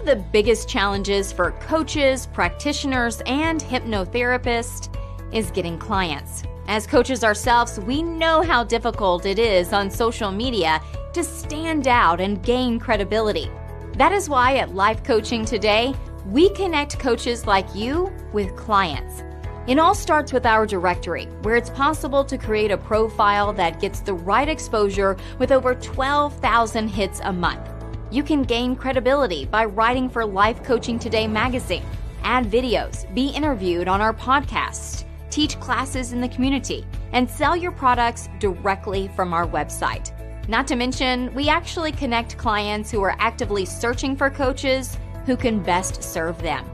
of the biggest challenges for coaches, practitioners, and hypnotherapists is getting clients. As coaches ourselves, we know how difficult it is on social media to stand out and gain credibility. That is why at Life Coaching Today, we connect coaches like you with clients. It all starts with our directory, where it's possible to create a profile that gets the right exposure with over 12,000 hits a month. You can gain credibility by writing for Life Coaching Today magazine, add videos, be interviewed on our podcast, teach classes in the community, and sell your products directly from our website. Not to mention, we actually connect clients who are actively searching for coaches who can best serve them.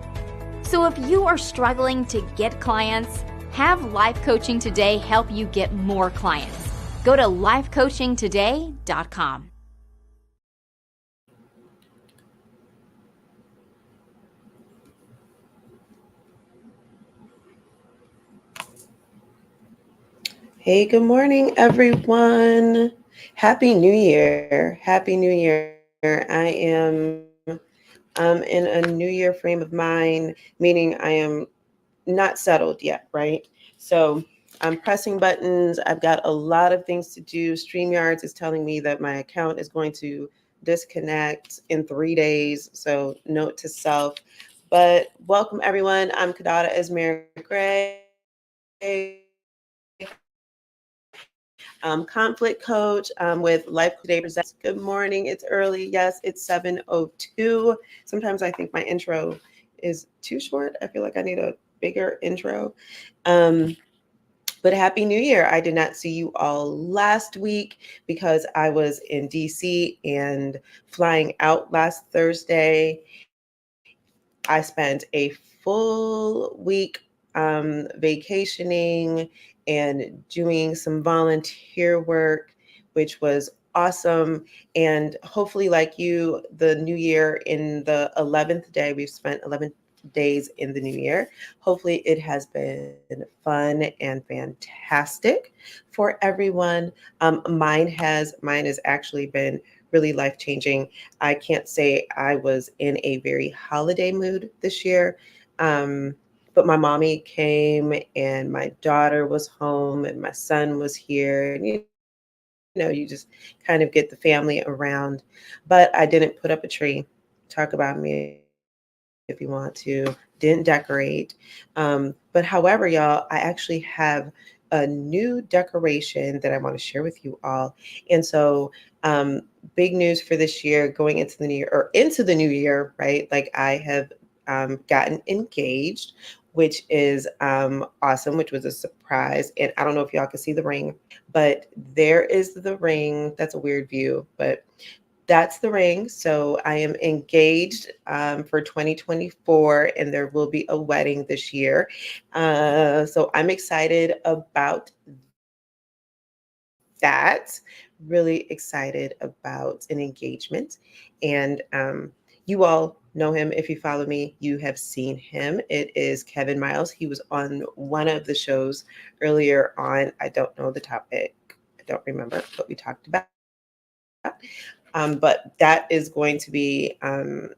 So if you are struggling to get clients, have Life Coaching Today help you get more clients. Go to lifecoachingtoday.com. Hey, good morning, everyone. Happy New Year. Happy New Year. I'm in a New Year frame of mind, meaning I am not settled yet, right? So I'm pressing buttons. I've got a lot of things to do. StreamYards is telling me that my account is going to disconnect in 3 days. So note to self. But welcome, everyone. I'm Kadada Esmer Gray. Conflict coach with Life Today Presents. Good morning. It's early. Yes, it's 7:02. Sometimes I think my intro is too short. I feel like I need a bigger intro. But Happy New Year. I did not see you all last week because I was in DC and flying out last Thursday. I spent a full week vacationing and doing some volunteer work, which was awesome. And hopefully, like you, the new year in the 11th day, we've spent 11 days in the new year. Hopefully, it has been fun and fantastic for everyone. Mine has actually been really life-changing. I can't say I was in a very holiday mood this year. But my mommy came and my daughter was home and my son was here. And you know, you just kind of get the family around. But I didn't put up a tree. Talk about me if you want to. Didn't decorate. But however, y'all, I actually have a new decoration that I want to share with you all. And so big news for this year, going into the new year, right? Like I have gotten engaged, which is awesome, which was a surprise. And I don't know if y'all can see the ring, but there is the ring. That's a weird view, but that's the ring. So I am engaged for 2024, and there will be a wedding this year. So I'm excited about that. Really excited about an engagement. And you all know him. If you follow me, you have seen him. It is Kevin Miles. He was on one of the shows earlier on. I don't know the topic. I don't remember what we talked about. But that is going to be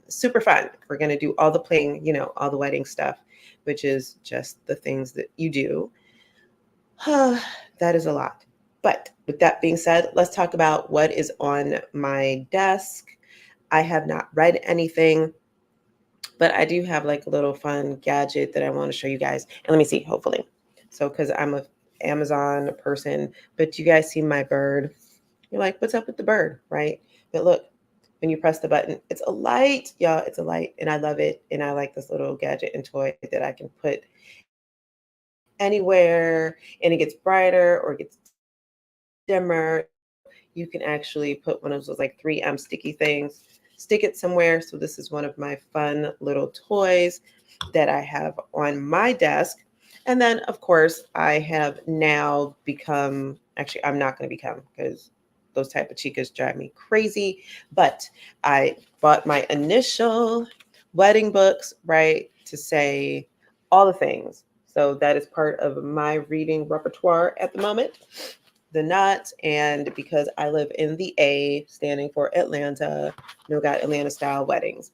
super fun. We're going to do all the playing, all the wedding stuff, which is just the things that you do. That is a lot. But with that being said, let's talk about what is on my desk. I have not read anything, but I do have like a little fun gadget that I want to show you guys. And let me see, hopefully. So, because I'm an Amazon person, but you guys see my bird. You're like, what's up with the bird, right? But look, when you press the button, it's a light, y'all. It's a light, and I love it. And I like this little gadget and toy that I can put anywhere, and it gets brighter or it gets dimmer. You can actually put one of those like 3M sticky things, stick it somewhere. So this is one of my fun little toys that I have on my desk. And then, of course, I have now become, actually, I'm not going to become, because those type of chicas drive me crazy. But I bought my initial wedding books, right, to say all the things. So that is part of my reading repertoire at the moment. The not, and because I live in the A, standing for Atlanta, got Atlanta style weddings.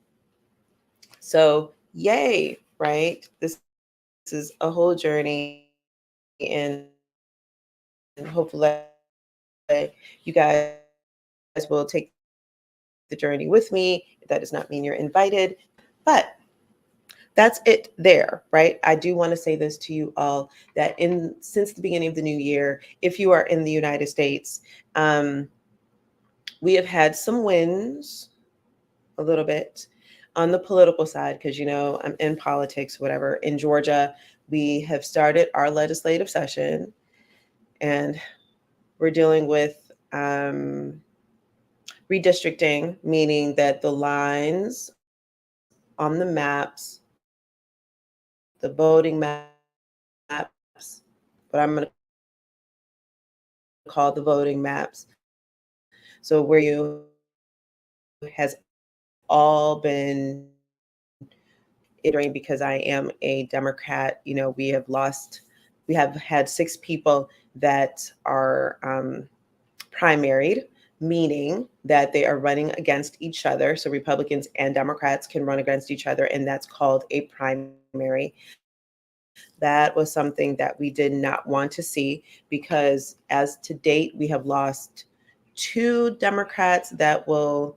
So, yay, right? This is a whole journey, and hopefully you guys will take the journey with me. That does not mean you're invited, but that's it there, right? I do want to say this to you all that since the beginning of the new year, if you are in the United States, um, we have had some wins a little bit on the political side because I'm in politics, whatever. In Georgia, we have started our legislative session, and we're dealing with redistricting, meaning that the lines on the maps, the voting maps, what I'm going to call the voting maps, so where you has all been during because I am a Democrat. We have had 6 people that are primaried, meaning that they are running against each other. So Republicans and Democrats can run against each other, and that's called a primary. That was something that we did not want to see because, as to date, we have lost 2 Democrats that will,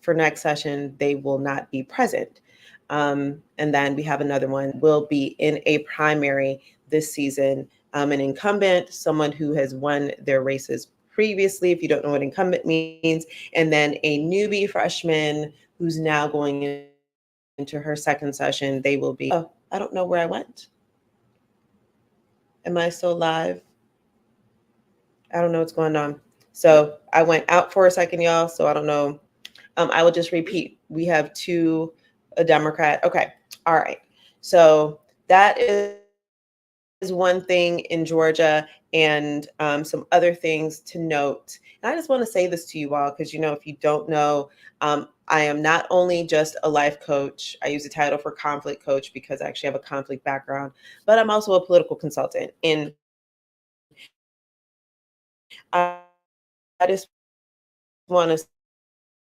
for next session, they will not be present. And then we have another one will be in a primary this season. An incumbent, someone who has won their races previously, if you don't know what incumbent means, and then a newbie freshman who's now going into her second session. They will be, oh, I don't know where I went. Am I still live? I don't know what's going on. So I went out for a second, y'all. So I don't know. I will just repeat. We have a Democrat. Okay. All right. So that is one thing in Georgia, and some other things to note. And I just want to say this to you all because, if you don't know, I am not only just a life coach. I use the title for conflict coach because I actually have a conflict background, but I'm also a political consultant. And I just want to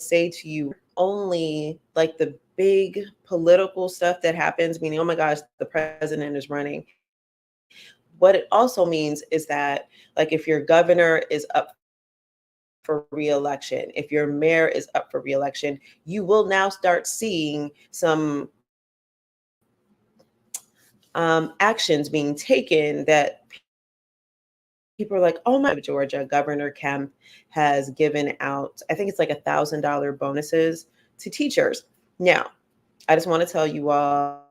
say to you, only like the big political stuff that happens, meaning, oh my gosh, the president is running. What it also means is that, like, if your governor is up for reelection, if your mayor is up for reelection, you will now start seeing some actions being taken that people are like, oh my gosh, of Georgia, Governor Kemp has given out, I think it's like $1,000 bonuses to teachers. Now, I just want to tell you all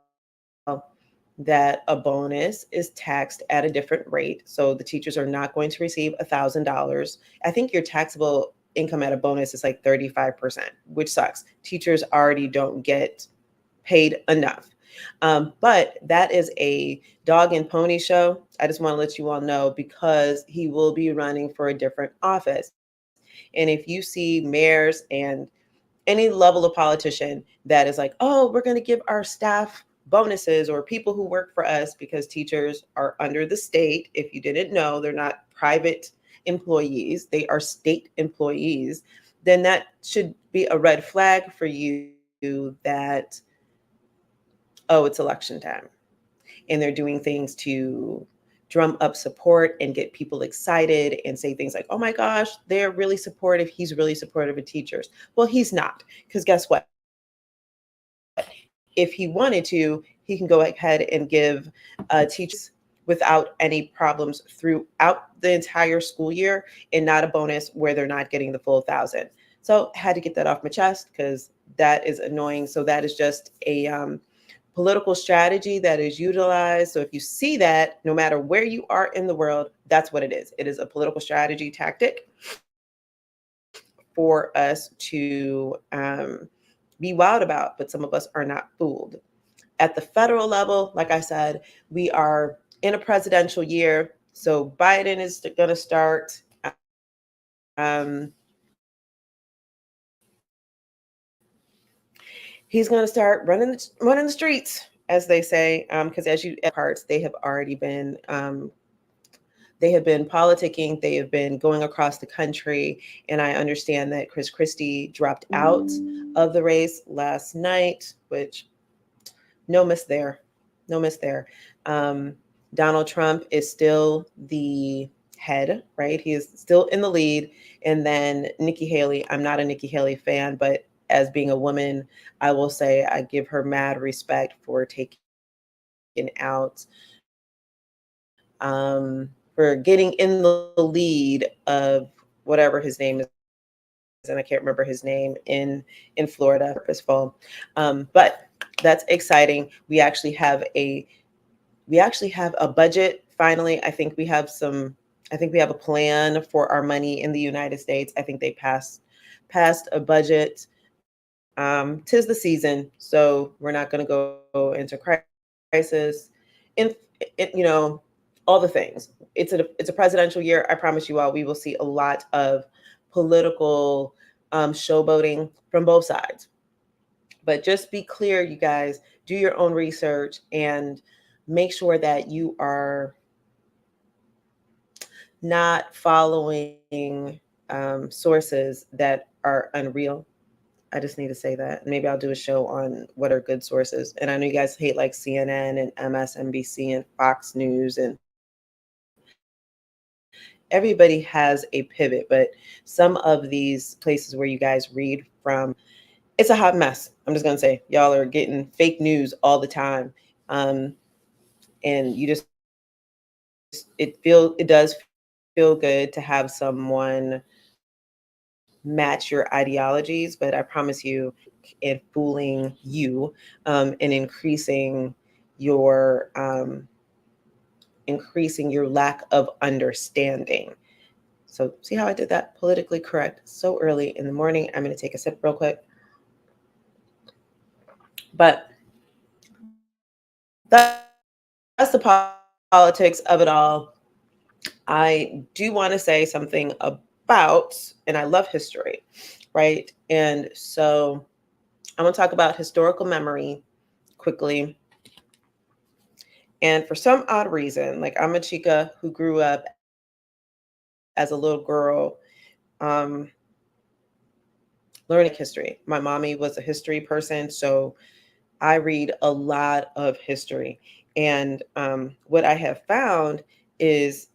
that a bonus is taxed at a different rate. So the teachers are not going to receive $1,000. I think your taxable income at a bonus is like 35%, which sucks. Teachers already don't get paid enough. But that is a dog and pony show. I just want to let you all know because he will be running for a different office. And if you see mayors and any level of politician that is like, oh, we're going to give our staff bonuses, or people who work for us, because teachers are under the state. If you didn't know, they're not private employees, they are state employees. Then that should be a red flag for you that, oh, it's election time. And they're doing things to drum up support and get people excited and say things like, oh my gosh, they're really supportive. He's really supportive of teachers. Well, he's not, because guess what? If he wanted to, he can go ahead and give teachers without any problems throughout the entire school year, and not a bonus where they're not getting the full 1,000. So had to get that off my chest because that is annoying. So that is just a political strategy that is utilized. So if you see that, no matter where you are in the world, that's what it is. It is a political strategy tactic for us to be wild about, but some of us are not fooled. At the federal level, like I said, we are in a presidential year. So Biden is going to start. He's going to start running the streets, as they say, because as you parts, they have already been they have been politicking, they have been going across the country. And I understand that Chris Christie dropped out of the race last night, which no miss there. No miss there. Donald Trump is still the head, right? He is still in the lead. And then Nikki Haley, I'm not a Nikki Haley fan, but as being a woman, I will say I give her mad respect for taking out, for getting in the lead of whatever his name is, and I can't remember his name in Florida. Purposeful, but that's exciting. We actually have a budget finally. I think we have some. I think we have a plan for our money in the United States. I think they passed a budget. 'Tis the season, so we're not going to go into crisis. In all the things. It's a presidential year. I promise you all, we will see a lot of political showboating from both sides. But just be clear, you guys, do your own research and make sure that you are not following sources that are unreal. I just need to say that. Maybe I'll do a show on what are good sources. And I know you guys hate like CNN and MSNBC and Fox News, and everybody has a pivot, but some of these places where you guys read from, it's a hot mess. I'm just going to say, y'all are getting fake news all the time. And it does feel good to have someone match your ideologies, but I promise you, in fooling you, and increasing your lack of understanding. So see how I did that politically correct so early in the morning. I'm going to take a sip real quick. But that's the politics of it all. I do want to say something about, and I love history, right? And so I'm going to talk about historical memory quickly. And for some odd reason, like I'm a chica who grew up as a little girl, learning history. My mommy was a history person, so I read a lot of history. And what I have found is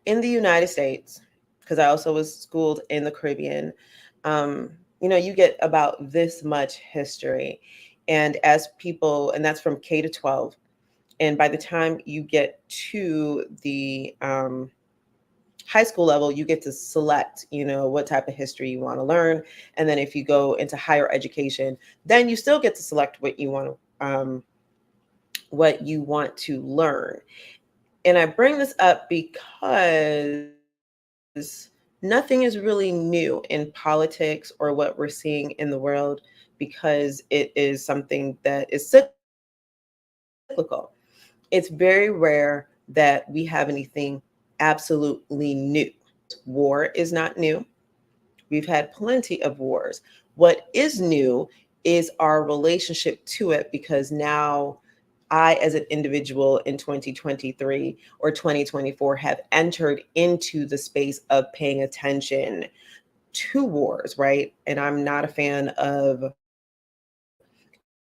in the United States, because I also was schooled in the Caribbean, you get about this much history. And as people, and that's from K to 12. And by the time you get to the high school level, you get to select, what type of history you want to learn. And then if you go into higher education, then you still get to select what you want to learn. And I bring this up because nothing is really new in politics or what we're seeing in the world, because it is something that is cyclical. It's very rare that we have anything absolutely new. War is not new. We've had plenty of wars. What is new is our relationship to it, because now I, as an individual in 2023 or 2024, have entered into the space of paying attention to wars, right? And I'm not a fan of,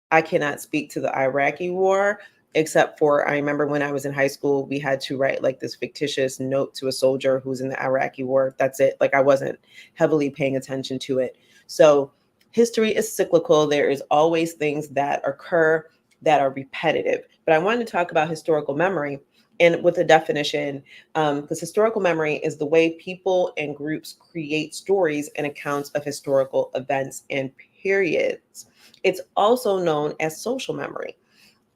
I cannot speak to the Iraqi war, except for I remember when I was in high school, we had to write like this fictitious note to a soldier who's in the Iraqi war. That's it. Like I wasn't heavily paying attention to it. So history is cyclical. There is always things that occur that are repetitive. But I wanted to talk about historical memory, and with a definition, because historical memory is the way people and groups create stories and accounts of historical events and periods. It's also known as social memory.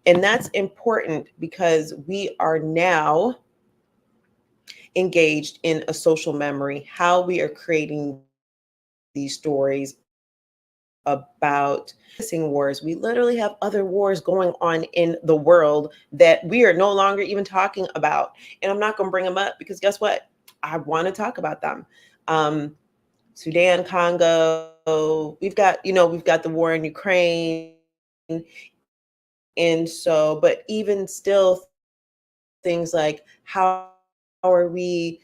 And that's important because we are now engaged in a social memory, how we are creating these stories about missing wars. We literally have other wars going on in the world that we are no longer even talking about. And I'm not going to bring them up because guess what? I want to talk about them. Sudan, Congo, we've got the war in Ukraine. And so, but even still, things like how are we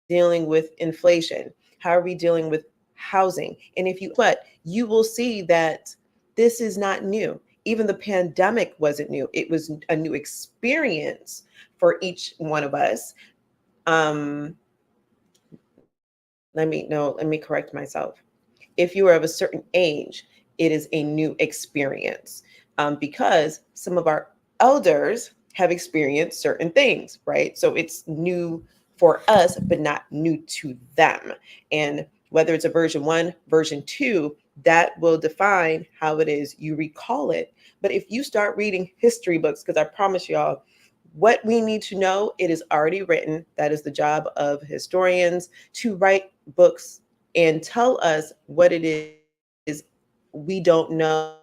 dealing with inflation? How are we dealing with housing? And if you what, you will see that this is not new. Even the pandemic wasn't new. It was a new experience for each one of us. Um, let me correct myself. If you are of a certain age, it is a new experience, because some of our elders have experienced certain things, right? So it's new for us, but not new to them. And whether it's a version one, version two, that will define how it is you recall it. But if you start reading history books, because I promise y'all, what we need to know, it is already written. That is the job of historians, to write books and tell us what it is we don't know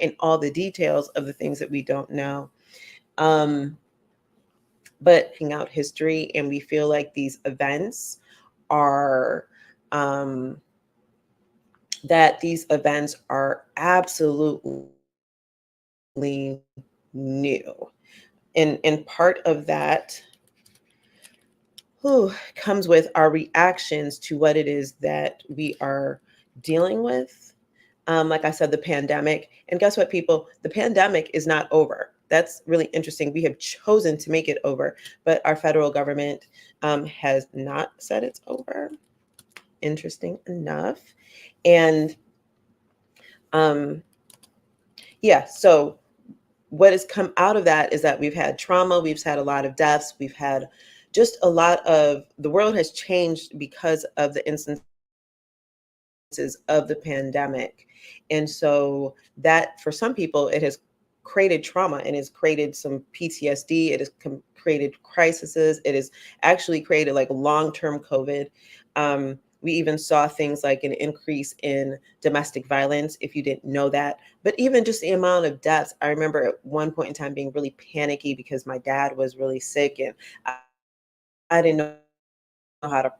and all the details of the things that we don't know. Um, but looking out history and we feel like these events are, um, that these events are absolutely new. And part of that, comes with our reactions to what it is that we are dealing with. Like I said, the pandemic. And guess what, people? The pandemic is not over. That's really interesting. We have chosen to make it over, but our federal government has not said it's over. Interesting enough. And um, yeah, so what has come out of that is that we've had trauma, we've had a lot of deaths, we've had just a lot of, the world has changed because of the instances of the pandemic. And so that for some people, it has created trauma and has created some PTSD. It has created crises. It has actually created like long-term COVID. We even saw things like an increase in domestic violence, if you didn't know that. But even just the amount of deaths, I remember at one point in time being really panicky because my dad was really sick and I didn't know how to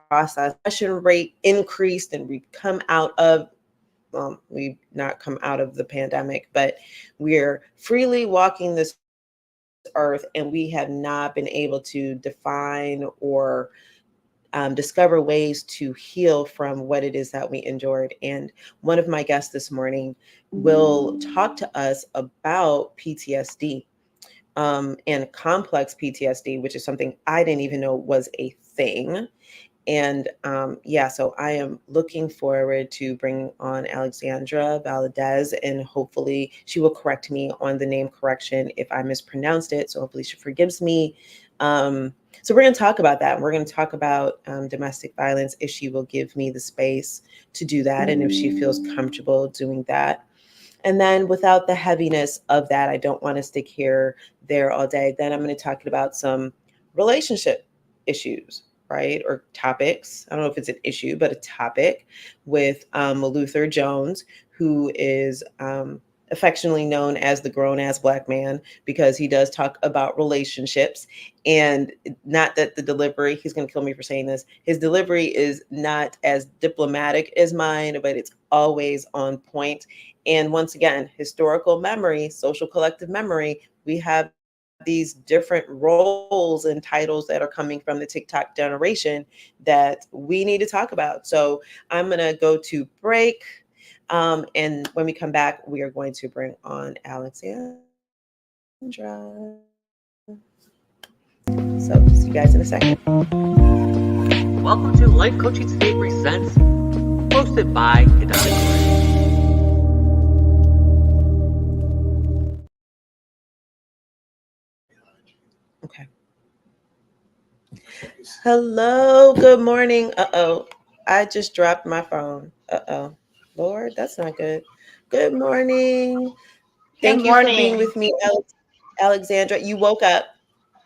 process. Depression rate increased and we've come out of, we've not come out of the pandemic, but we're freely walking this earth and we have not been able to define or discover ways to heal from what it is that we endured. And one of my guests this morning will talk to us about PTSD, and complex PTSD, which is something I didn't even know was a thing. And yeah, so I am looking forward to bringing on Alexandra Valadez, and hopefully she will correct me on the name correction if I mispronounced it. So hopefully she forgives me. So we're going to talk about that. We're going to talk about domestic violence if she will give me the space to do that and if she feels comfortable doing that. And then without the heaviness of that, I don't want to stick here, there all day. Then I'm going to talk about some relationship issues, right? Or topics. I don't know if it's an issue, but a topic with Luther Jones, who is affectionately known as the grown ass Black man, because he does talk about relationships. And not that the delivery, he's going to kill me for saying this, his delivery is not as diplomatic as mine, but it's always on point. And once again, historical memory, social collective memory, we have these different roles and titles that are coming from the TikTok generation that we need to talk about. So I'm going to go to break. And when we come back, we are going to bring on Alexandra. So see you guys in a second. Welcome to Life Coaching Today Presents, hosted by Hidani. Okay. Hello, good morning. Uh-oh. I just dropped my phone. Uh-oh. Lord, that's not good. Good morning. Good Thank you for being morning. with me, Alexandra. You woke up.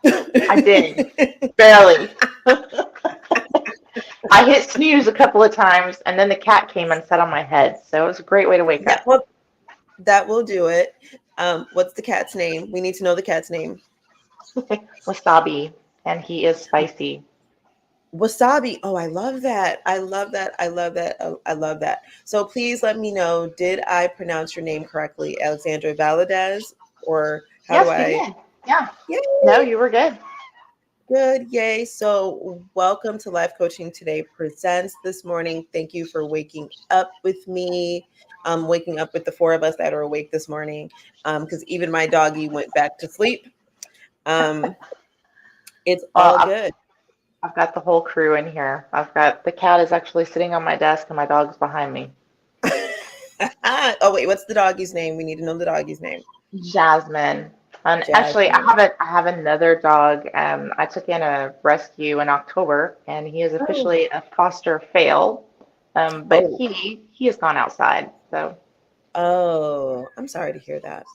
I did, barely. I hit snooze a couple of times, and then the cat came and sat on my head. So it was a great way to wake that up. will that will do it. What's the cat's name? We need to know the cat's name. Wasabi, and he is spicy. Wasabi. Oh, I love that. I love that. I love that. Oh, I love that. So please let me know, did I pronounce your name correctly, Alexandra Valadez? Or how do Yes, you I? did. Yeah. Yay. No, you were good. Good. Yay. So welcome to Life Coaching Today Presents this morning. Thank you for waking up with me. Waking up with the four of us that are awake this morning. Because even my doggy went back to sleep. It's Well, all good. I've got the whole crew in here. I've got the cat is actually sitting on my desk and my dog's behind me. Oh wait, what's the doggy's name? We need to know the doggy's name. Jasmine. And actually, Jasmine. I have another dog. I took in a rescue in October, and he is Oh, officially a foster fail. But oh, he has gone outside. So oh, I'm sorry to hear that.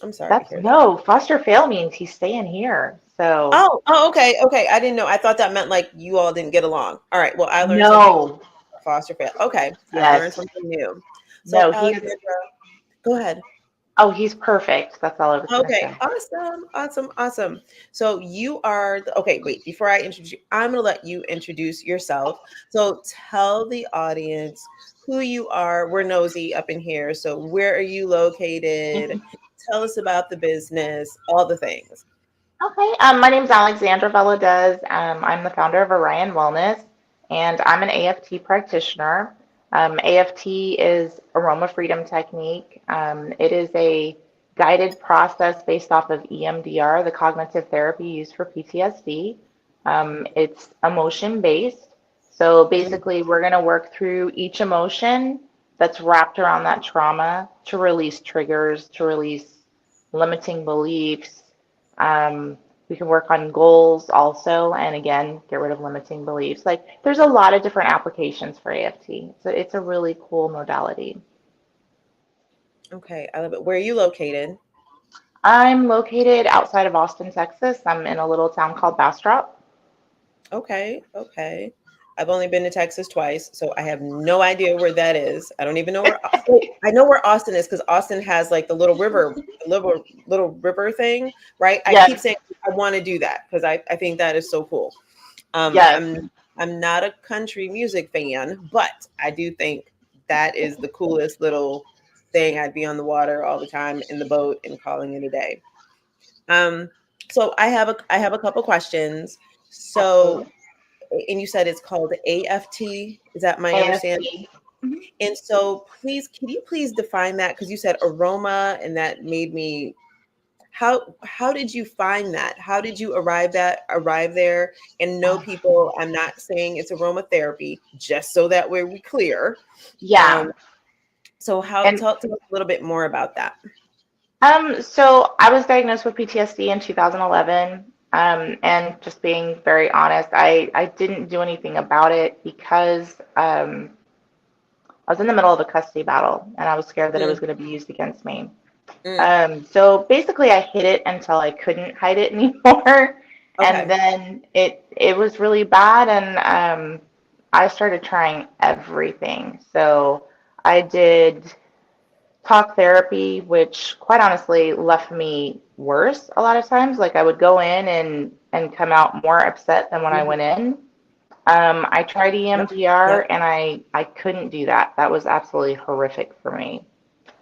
I'm sorry to that's hear that. no foster fail means he's staying here. So Oh, okay, okay. I didn't know. I thought that meant like you all didn't get along. All right. Well, I learned something. no, Foster fail. Okay, I learned yes, something new. So, no, he is. Alexandra, go ahead. Oh, he's perfect. That's all I was gonna Okay, say. awesome, awesome, awesome. So you are okay. Wait, before I introduce you, I'm gonna let you introduce yourself. So tell the audience who you are. We're nosy up in here. So where are you located? Tell us about the business, all the things. Okay, my name is Alexandra Valadez. I'm the founder of Orion Wellness, and I'm an AFT practitioner. AFT is aroma freedom technique. It is a guided process based off of EMDR, the cognitive therapy used for PTSD. It's emotion based. So Mm, basically, we're going to work through each emotion that's wrapped around that trauma to release triggers, to release limiting beliefs. We can work on goals also, and again, get rid of limiting beliefs. Like, there's a lot of different applications for AFT. So it's a really cool modality. okay, I love it. Where are you located? I'm located outside of Austin, Texas. I'm in a little town called Bastrop. Okay, okay. I've only been to Texas twice, so I have no idea where that is. I don't even know where. Wait, I know where Austin is because Austin has like the little river thing, right? I keep Yes, saying I want to do that because I think that is so cool. Um, yes. I'm I'm not a country music fan, but I do think that is the coolest little thing. I'd be on the water all the time in the boat and calling it a day. Um, so I have a couple questions. So Absolutely. and you said it's called AFT. Is that my understanding? AFT. Mhm. And so please, can you please define that? Because you said aroma, and that made me. How did you find that? How did you arrive there and know people? I'm not saying it's aromatherapy, just so that we're clear. Yeah. Um, so how And tell us a little bit more about that. so I was diagnosed with PTSD in 2011. And just being very honest, I didn't do anything about it because I was in the middle of a custody battle and I was scared that it was Mm, going to be used against me. mm, So basically, I hid it until I couldn't hide it anymore. And okay. then it was really bad, and I started trying everything. So I did talk therapy, which quite honestly left me worse a lot of times. Like I would go in and come out more upset than when I Mhm. went in. I tried Yep. EMDR Yep. and I couldn't do that. That was absolutely horrific for me.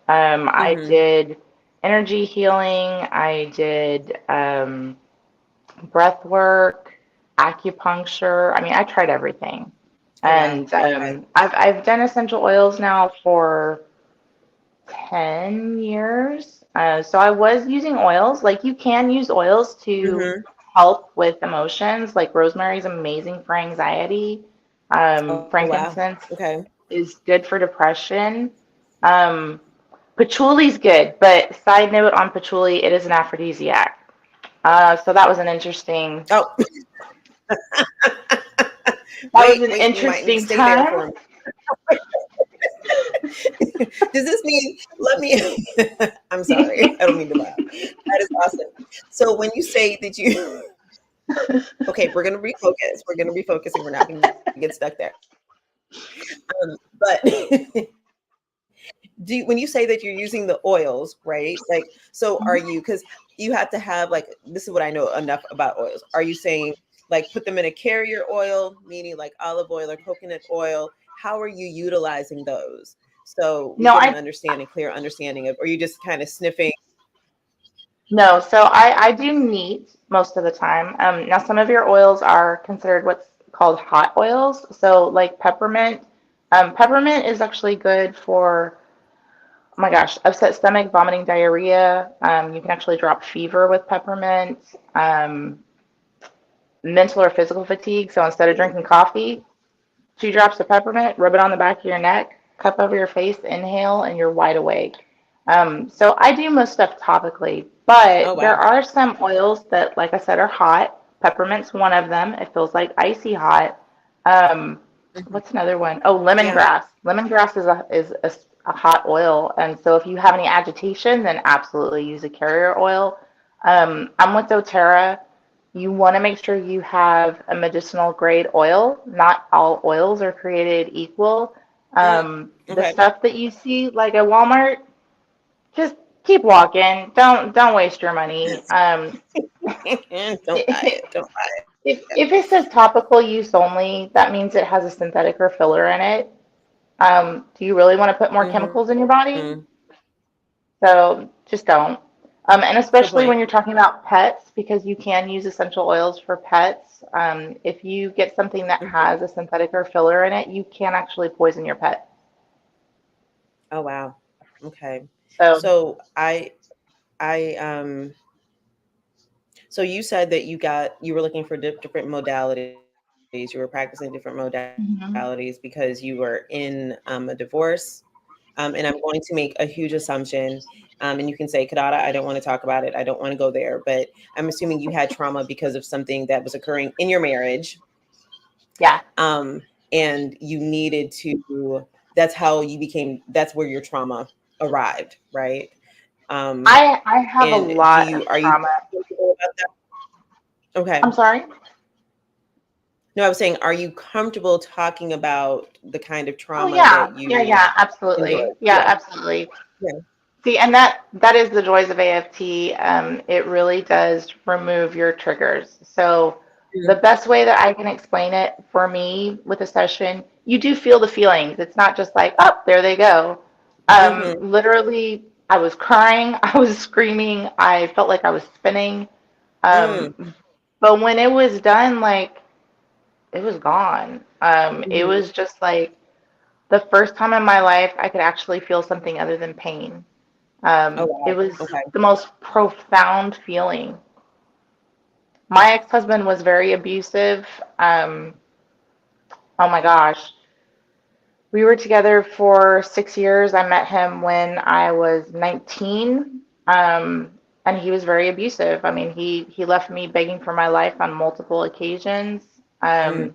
I Hmm. did energy healing. I did breath work, acupuncture. I mean, I tried everything. Oh wow. And Okay. I've done essential oils now for 10 years. So I was using oils. Like you can use oils to Hmm. help with emotions. Like rosemary's amazing for anxiety. Oh wow. Frankincense Okay. is good for depression. Um, Patchouli's good, but side note on patchouli, it is an aphrodisiac. So that was an interesting. Oh, That was wait, an wait. You might need to interesting stay there time. for a Does this mean let me I'm sorry. I don't mean to laugh. That is awesome. So when you say that you okay, we're gonna refocus. We're gonna refocus and we're not gonna get stuck there. But when you say that you're using the oils, right? Like, so are you, because you have to have like, this is what I know enough about oils. Are you saying like put them in a carrier oil, meaning like olive oil or coconut oil? How are you utilizing those? So we No, get an I understanding, clear understanding of, or you just kind of sniffing. No, so I do neat most of the time. Now, some of your oils are considered what's called hot oils. So, like peppermint. Peppermint is actually good for, oh my gosh, upset stomach, vomiting, diarrhea. You can actually drop fever with peppermint. Mental or physical fatigue. So, instead of drinking coffee, 2 drops of peppermint, rub it on the back of your neck, cup over your face, inhale, and you're wide awake. So I do most stuff topically, Oh but there wow. are some oils that, like I said, are hot. Peppermint's one of them. It feels like icy hot. Um, Mhm. what's another one? Oh, Yeah. lemongrass. Lemongrass is a hot oil, and so if you have any agitation, then absolutely use a carrier oil. I'm with doTERRA. You want to make sure you have a medicinal grade oil. Not all oils are created equal. Mm, The okay. stuff that you see like at Walmart, just keep walking. Don't waste your money. Don't buy If it. Don't buy it. if it says topical use only, that means it has a synthetic or filler in it. Do you really want to put more Hmm. chemicals in your body? So just don't. And Good especially when point. you're talking about pets, because you can use essential oils for pets. If you get something that Hmm. has a synthetic or filler in it, you can actually poison your pet. Oh wow. Okay. So, So I so you said that you were looking for different modalities. You were practicing different modalities because you mhm. were in a divorce. And I'm going to make a huge assumption. And you can say, Kadada, I don't want to talk about it. I don't want to go there. But I'm assuming you had trauma because of something that was occurring in your marriage. Yeah, And you needed to, that's how you became, that's where your trauma arrived, right? Um, I have a and lot of are you trauma. comfortable about that? I'm Okay. sorry. No, I was saying, are you comfortable talking about the kind of Oh trauma yeah, that yeah, you yeah, absolutely. endured? Yeah, Yeah. absolutely. Yeah. See, and that is the joys of AFT. It really does remove your triggers. So the best way that I can explain it for me with a session, you do feel the feelings. It's not just like, oh, there they go. Mm-hmm. Literally, I was crying, I was screaming, I felt like I was spinning. Mm. But when it was done, like it was gone. It Mhm. was just like the first time in my life I could actually feel something other than pain. Oh, It wow. was Okay. the most profound feeling. My ex-husband was very abusive. Um, oh my gosh. We were together for 6 years. I met him when I was 19. And he was very abusive. I mean, he left me begging for my life on multiple occasions. Mm. Um,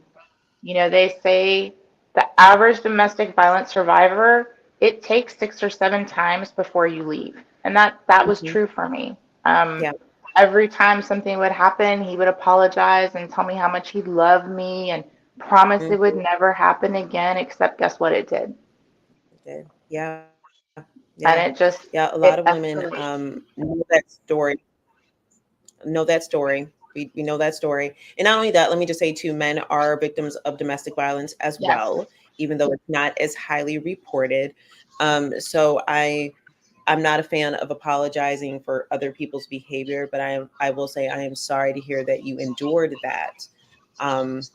they say the average domestic violence survivor, it takes 6 or 7 times before you leave. And that was Mhm. true for me. Um, Yeah. every time something would happen, he would apologize and tell me how much he loved me and promise it would Mhm. never happen again, except guess what it did. Did. Yeah. Yeah. And Yeah. it just, A lot of it women escalates. know that story. We know that story. And not only that, let me just say too, men are victims of domestic violence as Yes. well, even though it's not as highly reported. So I'm not a fan of apologizing for other people's behavior, but I will say I am sorry to hear that you endured that. Um,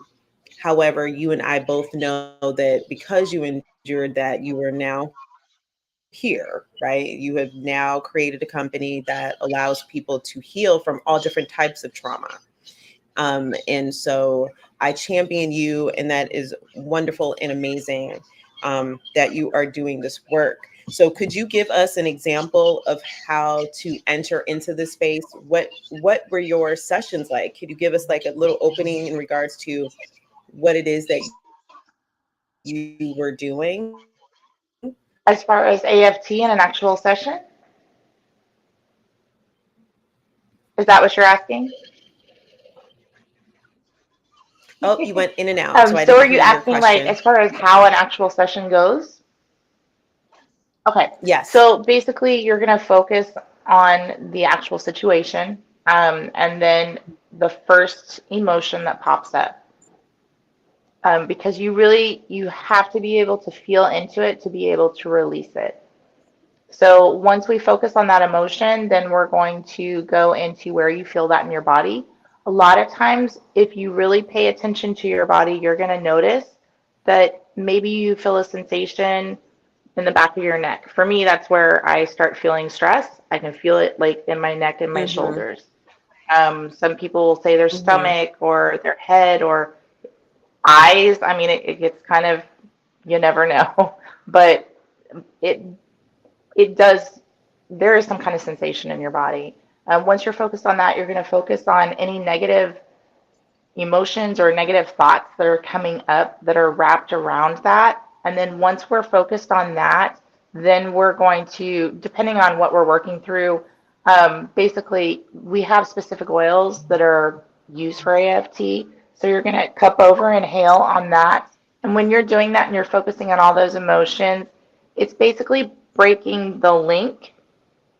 However, you and I both know that because you endured that, you are now here, right? You have now created a company that allows people to heal from all different types of trauma. And so I champion you, and that is wonderful and amazing that you are doing this work. So, could you give us an example of how to enter into this space? What were your sessions like? Could you give us like a little opening in regards to what it is that you were doing? As far as AFT in an actual session, is that what you're asking? Oh, you went in and out, so I So didn't are you hear your asking like question. as far as how an actual session goes? Okay, Yes. so basically, you're going to focus on the actual situation, and then the first emotion that pops up, because you have to be able to feel into it to be able to release it. So once we focus on that emotion, then we're going to go into where you feel that in your body. A lot of times, if you really pay attention to your body, you're going to notice that maybe you feel a sensation in the back of your neck. For me, that's where I start feeling stress. I can feel it like in my neck and my Mm-hmm. shoulders. Some people will say their Mm-hmm. stomach or their head or eyes. I mean, it gets kind of, you never know, but it it does, there is some kind of sensation in your body. Once you're focused on that, you're going to focus on any negative emotions or negative thoughts that are coming up that are wrapped around that. And then once we're focused on that, then we're going to, depending on what we're working through, basically we have specific oils that are used for AFT. So you're going to cup over, inhale on that. And when you're doing that and you're focusing on all those emotions, it's basically breaking the link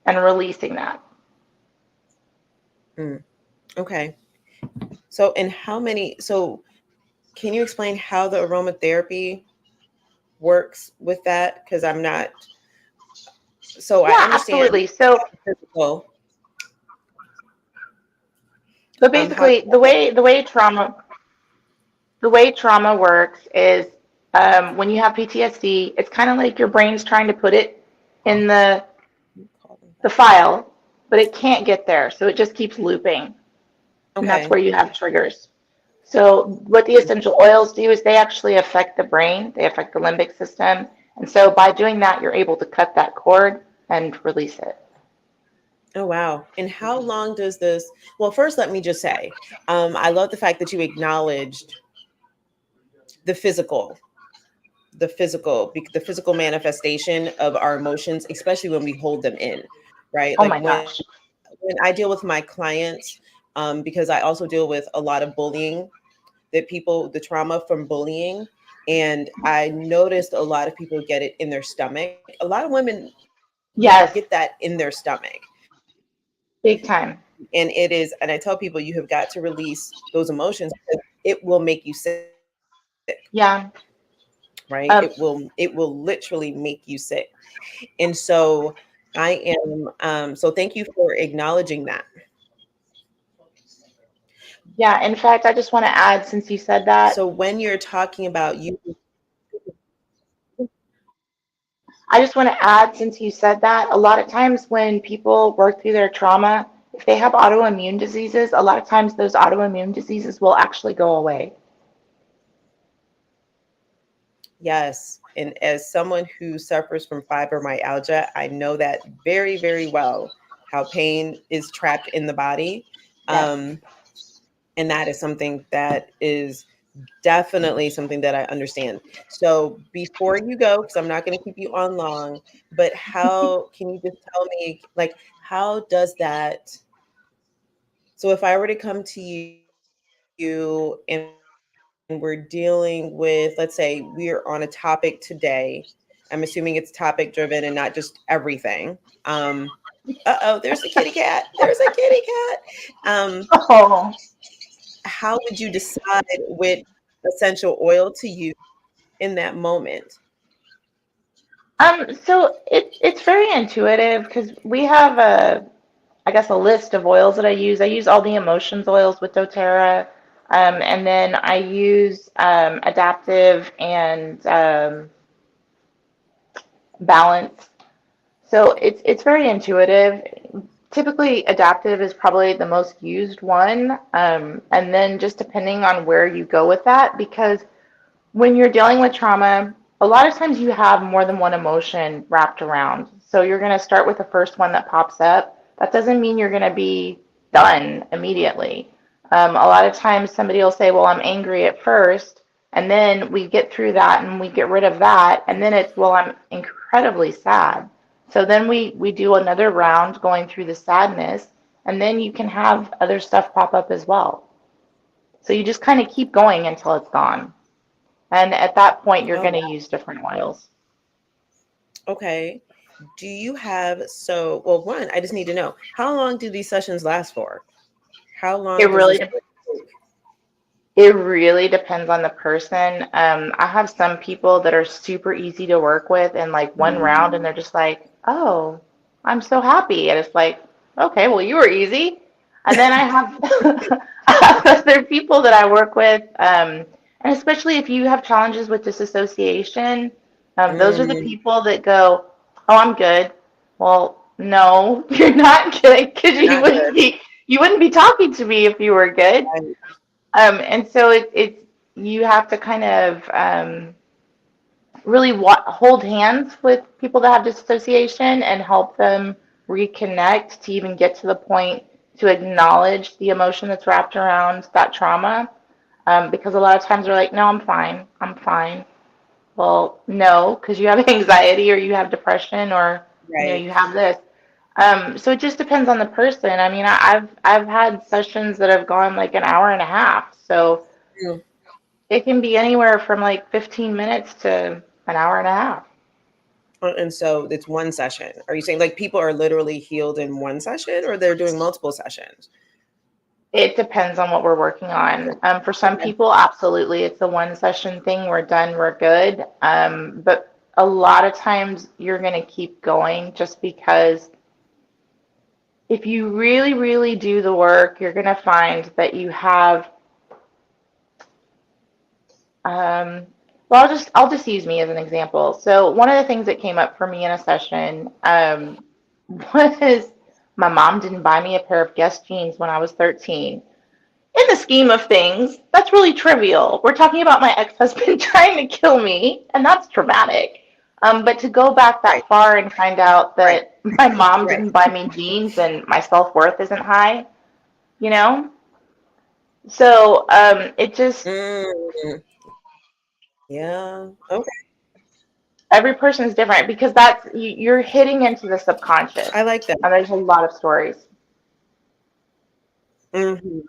and releasing that. Mm. Okay. So, and how many? So, can you explain how the aromatherapy works with that? Because I'm not. So I Yeah, understand absolutely. So physical. so How? basically the way trauma works is when you have PTSD, it's kind of like your brain's trying to put it in the file, but it can't get there, so it just keeps looping, and that's Okay. where you have triggers. So what the essential oils do is they actually affect the brain, they affect the limbic system, and so by doing that, you're able to cut that cord and release it. Oh wow. And how long does this? Well, first, let me just say, I love the fact that you acknowledged the physical, the physical manifestation of our emotions, especially when we hold them in, right? Oh Like my gosh. when I deal with my clients, because I also deal with a lot of bullying, the trauma from bullying, and I noticed a lot of people get it in their stomach. A lot of women get Yes, that in their stomach, big time. and it is. And I tell people you have got to release those emotions because it will make you sick, Yeah. right? It Um, will literally make you sick. And so I am. So thank you for acknowledging that. yeah, in fact, I just want to add, since you said that, So when you're talking about you, I just want to add, since you said that, a lot of times when people work through their trauma, if they have autoimmune diseases, a lot of times those autoimmune diseases will actually go away. yes, and as someone who suffers from fibromyalgia, I know that very, very well, how pain is trapped in the body. Yes. Um, and that is something that is definitely something that I understand. So before you go, because I'm not going to keep you on long, but how can you just tell me, like, how does that? So if I were to come to you and we're dealing with, let's say we're on a topic today. I'm assuming it's topic driven and not just everything. Uh-oh, there's a kitty cat. There's a kitty cat. Oh. How would you decide which essential oil to use in that moment? So it's very intuitive because we have I guess a list of oils that I use. I use all the emotions oils with doTERRA, and then I use adaptive and balance. So it's very intuitive. Typically, adaptive is probably the most used one, and then just depending on where you go with that, because when you're dealing with trauma, a lot of times you have more than one emotion wrapped around. So you're going to start with the first one that pops up. That doesn't mean you're going to be done immediately. A lot of times somebody will say, well, I'm angry at first. And then we get through that and we get rid of that. And then it's, well, I'm incredibly sad. So then we do another round going through the sadness. And then you can have other stuff pop up as well. So you just kind of keep going until it's gone. And at that point, you're Oh, going to wow. use different oils. Okay. Do you have, so, well, one, I just need to know, how long do these sessions last for? How It long does really this work take? it really depends on the person. I have some people that are super easy to work with in like one round, and they're just like, oh, I'm so happy. And it's like, okay, well, you were easy. And then I have, I have other people that I work with, and especially if you have challenges with disassociation, those are the Mm, people that go, oh, I'm good. Well, no, you're not good because not good. you wouldn't be talking to me if you were good. Right. And so it's you have to kind of really hold hands with people that have dissociation and help them reconnect to even get to the point to acknowledge the emotion that's wrapped around that trauma. Because a lot of times they're like, no, I'm fine. I'm fine. Well, no, because you have anxiety or you have depression or Right. you have this. So it just depends on the person. I mean, I've had sessions that have gone like an hour and a half. So Mm. it can be anywhere from like 15 minutes to an hour and a half. And so it's one session. Are you saying like people are literally healed in one session, or they're doing multiple sessions? It depends on what we're working on. For some Okay. people, absolutely, it's a one session thing. We're done, we're good. But a lot of times you're going to keep going just because if you really, really do the work, you're going to find that you have, well, I'll just use me as an example. So one of the things that came up for me in a session, was my mom didn't buy me a pair of Guess jeans when I was 13. In the scheme of things, that's really trivial. We're talking about my ex-husband trying to kill me, and that's traumatic. But to go back Right. that far and find out Right. that my mom Right. didn't buy me jeans and my self-worth isn't high, you know? So it just, Mm, yeah. Okay. every person is different because that's, you're hitting into the subconscious. I like that. And there's a lot of stories. Mhm.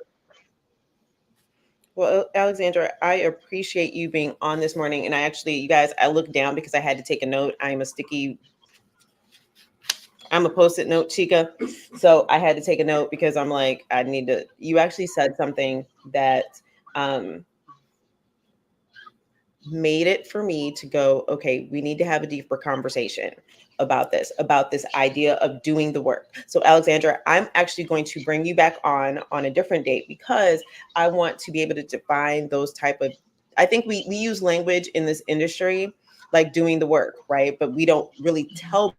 Well, Alexandra, I appreciate you being on this morning. And I actually, you guys, I looked down because I had to take a note. I'm a post-it note chica. So I had to take a note because I'm like, I need to, you actually said something that um, made it for me to go, okay, we need to have a deeper conversation about this idea of doing the work. So Alexandra, I'm actually going to bring you back on a different date because I want to be able to define those type of, I think we use language in this industry like doing the work, right? But we don't really tell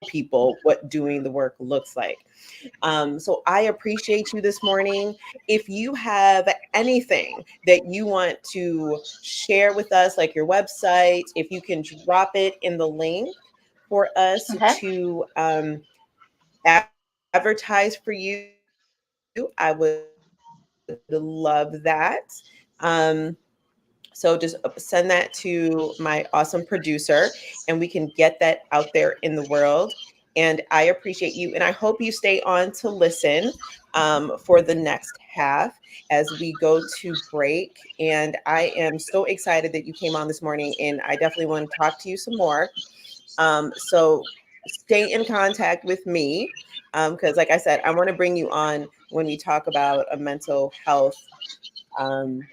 people what doing the work looks like. So I appreciate you this morning. If you have anything that you want to share with us, like your website, if you can drop it in the link for us Okay. to advertise for you, I would love that. Um, so just send that to my awesome producer and we can get that out there in the world. And I appreciate you. And I hope you stay on to listen for the next half as we go to break. And I am so excited that you came on this morning. And I definitely want to talk to you some more. So stay in contact with me because, like I said, I want to bring you on when we talk about a mental health. Um,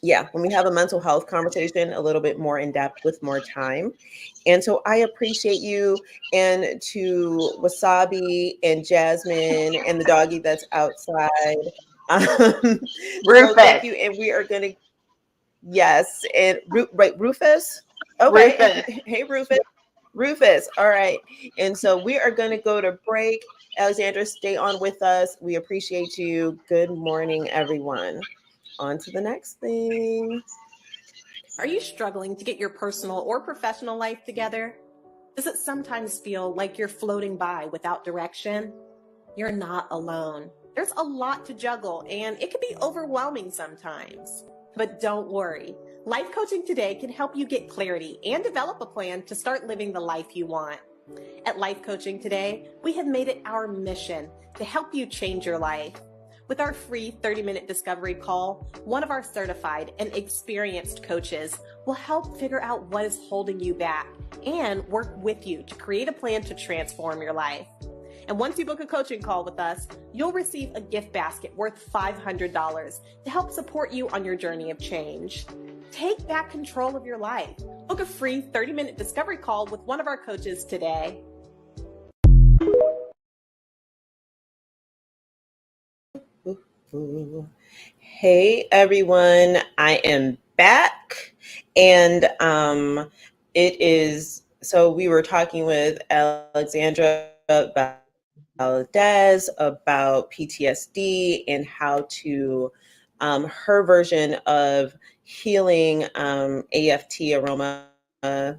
yeah, when we have a mental health conversation a little bit more in depth with more time. And so I appreciate you, and to Wasabi and Jasmine and the doggy that's outside. So thank Rufus. you. And we are going to, yes. And right, Rufus. Okay. Rufus. Hey, Rufus. Rufus. All right. And so we are going to go to break. Alexandra, stay on with us. We appreciate you. Good morning, everyone. On to the next thing. Are you struggling to get your personal or professional life together? Does it sometimes feel like you're floating by without direction? You're not alone. There's a lot to juggle, and it can be overwhelming sometimes. But don't worry. Life Coaching Today can help you get clarity and develop a plan to start living the life you want. At Life Coaching Today, we have made it our mission to help you change your life. With our free 30-minute discovery call, one of our certified and experienced coaches will help figure out what is holding you back and work with you to create a plan to transform your life. And once you book a coaching call with us, you'll receive a gift basket worth $500 to help support you on your journey of change. Take back control of your life. Book a free 30-minute discovery call with one of our coaches today. Hey everyone, I am back, and it is so we were talking with Alexandra Valdez about PTSD and how to her version of healing AFT aroma. I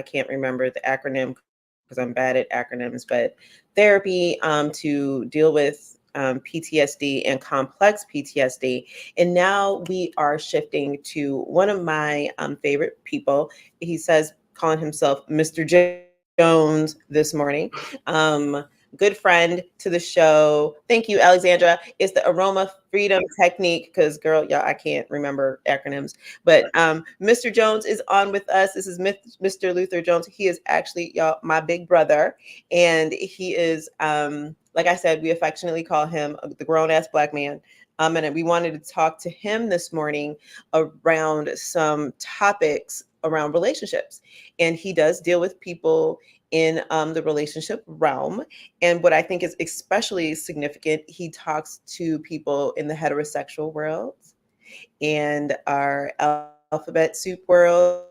can't remember the acronym because I'm bad at acronyms, but therapy to deal with PTSD and complex PTSD. And now we are shifting to one of my favorite people. He says, calling himself Mr. Jones this morning. Good friend to the show. Thank you, Alexandra. It's the Aroma Freedom Technique, because girl, y'all, I can't remember acronyms. But Mr. Jones is on with us. This is Mr. Luther Jones. He is actually, y'all, my big brother. And he is, like I said, we affectionately call him the grown-ass Black man. And we wanted to talk to him this morning around some topics around relationships. And he does deal with people in the relationship realm. And what I think is especially significant, he talks to people in the heterosexual world and our alphabet soup world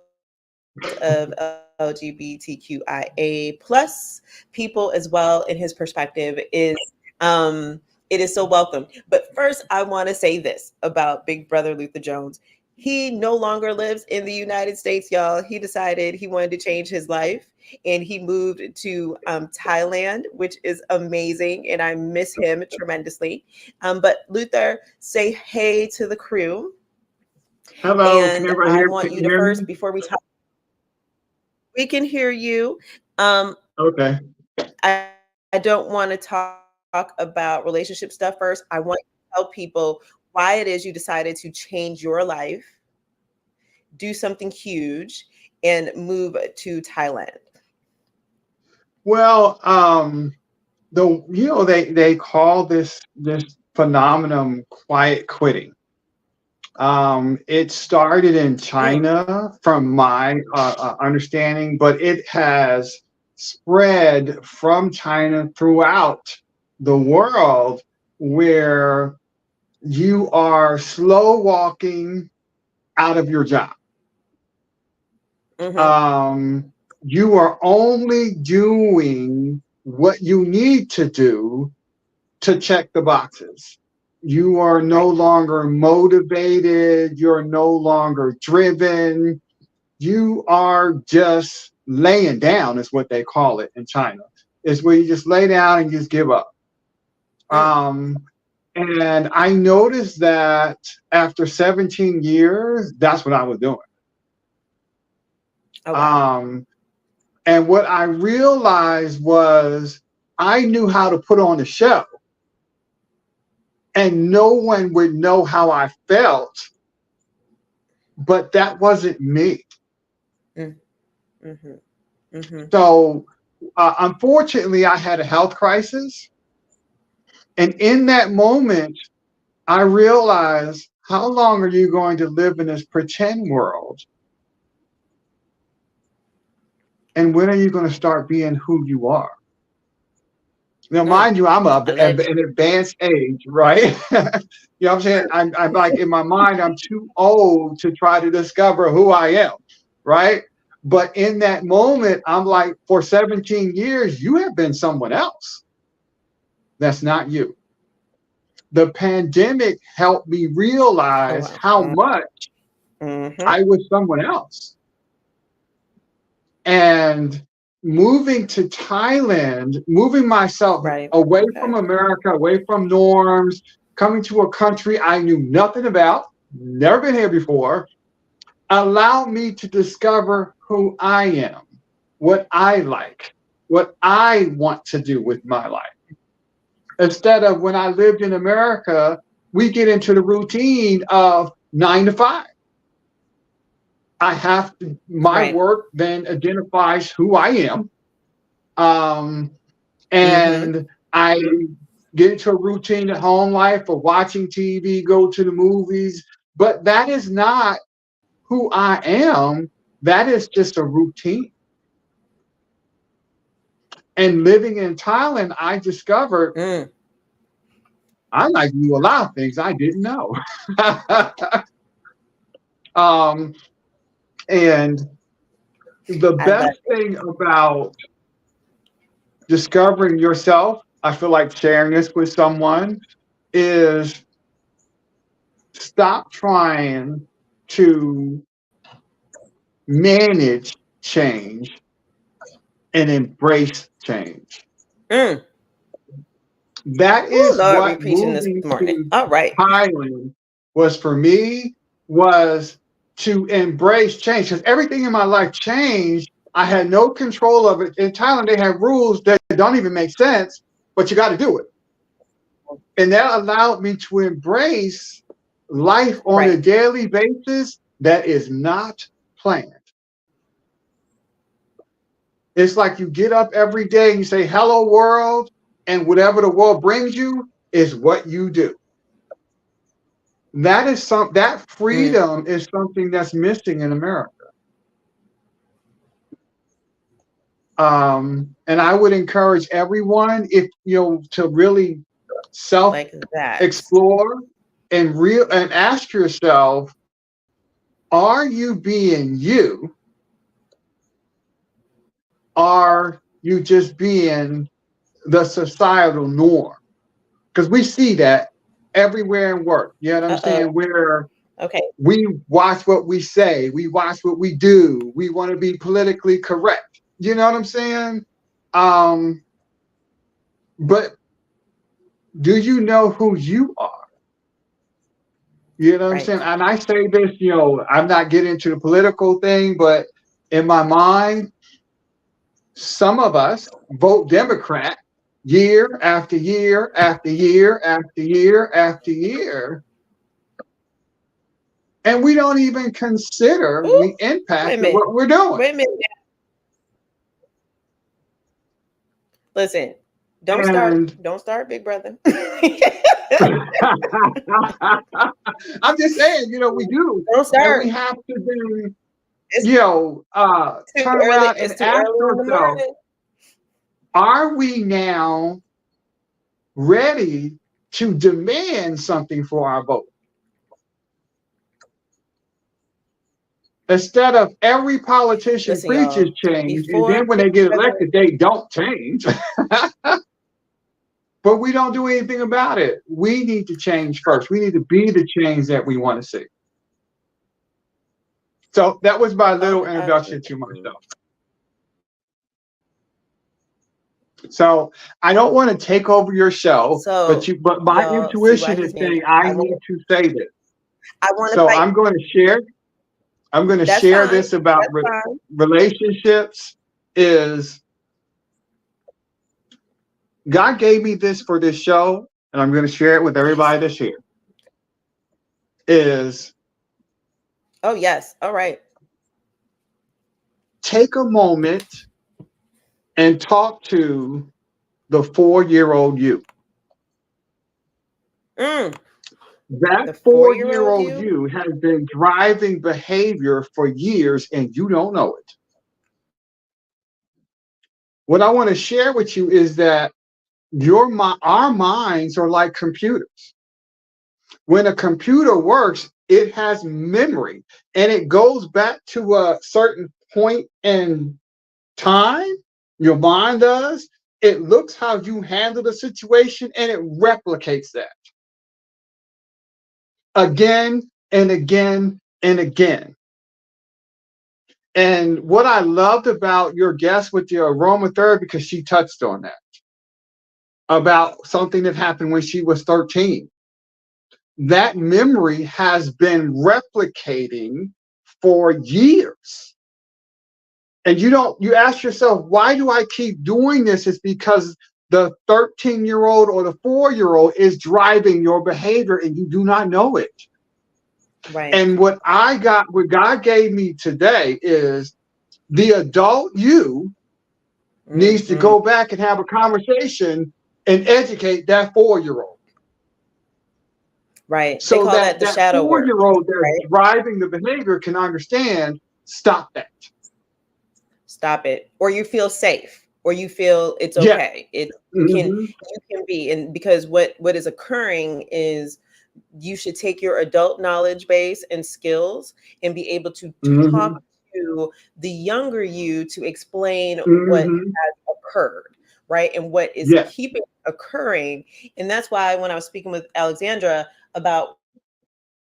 of LGBTQIA plus people as well. In his perspective is it is so welcome. But first, I want to say this about Big Brother Luther Jones. He no longer lives in the United States, y'all. He decided he wanted to change his life, and he moved to Thailand, which is amazing, and I miss him tremendously. But Luther, say hey to the crew. Hello, can And everybody I hear, want can you you to hear first, me? before we talk, we can hear you. Okay. I don't want to talk about relationship stuff first. I want you to tell people why it is you decided to change your life, do something huge, and move to Thailand. Well, they call this phenomenon quiet quitting. It started in Mm, China, from my understanding, but it has spread from China throughout the world, where you are slow walking out of your job. mhm, um, you are only doing what you need to do to check the boxes. You are no right. longer motivated. You're no longer driven. You are just laying down, is what they call it in China. Is where you just lay down and you just give up. Mm. Um, and I noticed that after 17 years, that's what I was doing. Oh, wow. Um, And what I realized was I knew how to put on a show, and no one would know how I felt, but that wasn't me. Mm, mhm, mhm. So, unfortunately, I had a health crisis. And in that moment, I realized, how long are you going to live in this pretend world? And when are you going to start being who you are? Now, Mm. mind you, I'm Alleged. an advanced age, right? You know what I'm saying? I'm like, in my mind, I'm too old to try to discover who I am, right? But in that moment, I'm like, for 17 years, you have been someone else. That's not you. The pandemic helped me Oh, realize wow. how much Mm-hmm. I was someone else. And moving to Thailand, moving myself Right. away from Okay. America, away from norms, coming to a country I knew nothing about, never been here before, allowed me to discover who I am, what I like, what I want to do with my life. Instead of, when I lived in America, we get into the routine of 9 to 5. I have to, my Right. work then identifies who I am. Um, Mm-hmm. and I get into a routine at home life of watching TV, go to the movies, but that is not who I am. That is just a routine. And living in Thailand, I discovered I like knew a lot of things I didn't know. And the best thing about discovering yourself, I feel like sharing this with someone, is stop trying to manage change and embrace change. That is what moving to Thailand was for me, was to embrace change, because everything in my life changed. I had no control of it. In Thailand, they have rules that don't even make sense, but you got to do it. And that allowed me to embrace life on a daily basis that is not planned. It's like you get up every day and you say, hello, world, and whatever the world brings you is what you do. That freedom is something that's missing in America. And I would encourage everyone, if to really self-explore and ask yourself, are you being you? Are you just being the societal norm? Because we see that everywhere in work. You know what I'm saying? Where we watch what we say, we watch what we do, we want to be politically correct. You know what I'm saying? But do you know who you are? You know what I'm saying? And I say this, I'm not getting into the political thing, but in my mind, some of us vote Democrat year after year after year after year after year, and we don't even consider the impact of what we're doing. Wait a minute. Listen, don't start, big brother. I'm just saying, we do. Don't start. And we have to then, turn around and ask ourselves, are we now ready to demand something for our vote? Instead of every politician preaches change, and then when they get elected, they don't change. But we don't do anything about it. We need to change first. We need to be the change that we want to see. So that was my little introduction to myself. So I don't want to take over your show, but my intuition is saying I need to say this. I'm going to share. I'm going to share this about relationships. Is God gave me this for this show, and I'm going to share it with everybody that's here. Oh, yes. All right. Take a moment and talk to the 4-year-old you. That 4-year-old you has been driving behavior for years, and you don't know it. What I want to share with you is that our minds are like computers. When a computer works, it has memory, and it goes back to a certain point in time. Your mind does. It looks how you handle the situation, and it replicates that again and again and again. And what I loved about your guest with the aromatherapy, because she touched on that, about something that happened when she was 13. That memory has been replicating for years. And you ask yourself, why do I keep doing this? It's because the 13-year-old or the 4-year-old is driving your behavior, and you do not know it. Right. And what God gave me today is the adult you needs to go back and have a conversation and educate that 4-year-old. Right. They So call that the that shadow work, 4-year-old right? that's driving the behavior can understand, stop that. Stop it. Or you feel safe, or you feel it's Yeah. okay. It Mm-hmm. you can be. And because what is occurring is you should take your adult knowledge base and skills and be able to Mm-hmm. talk to the younger you to explain what Mm-hmm. has occurred, right? And what is Yeah. keeping occurring. And that's why when I was speaking with Alexandra about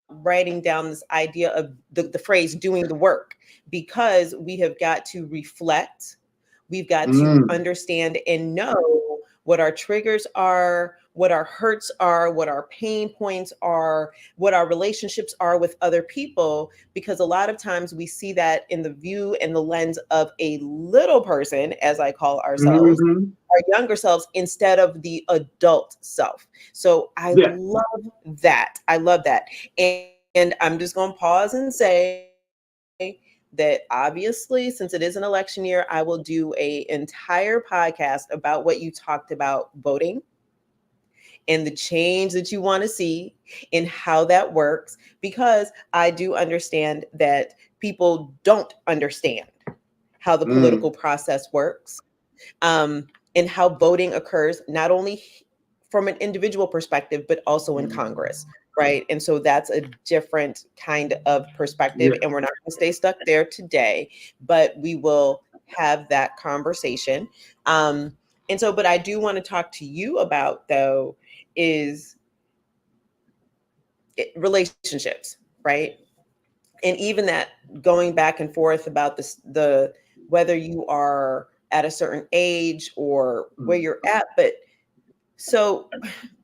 writing down this idea of the phrase doing the work, because we have got to reflect, we've got to Mm. understand and know what our triggers are, what our hurts are, what our pain points are, what our relationships are with other people, because a lot of times we see that in the view and the lens of a little person, as I call ourselves, Mm-hmm. our younger selves, instead of the adult self. So I Yeah. love that. I love that. And I'm just going to pause and say that obviously, since it is an election year, I will do a entire podcast about what you talked about voting and the change that you want to see and how that works, because I do understand that people don't understand how the Mm. political process works, and how voting occurs, not only from an individual perspective, but also in Congress, right? And so that's a different kind of perspective. Yeah. And we're not going to stay stuck there today, but we will have that conversation. And so, but I do want to talk to you about, though, is relationships, right? And even that going back and forth about this, the whether you are at a certain age or where you're at. But so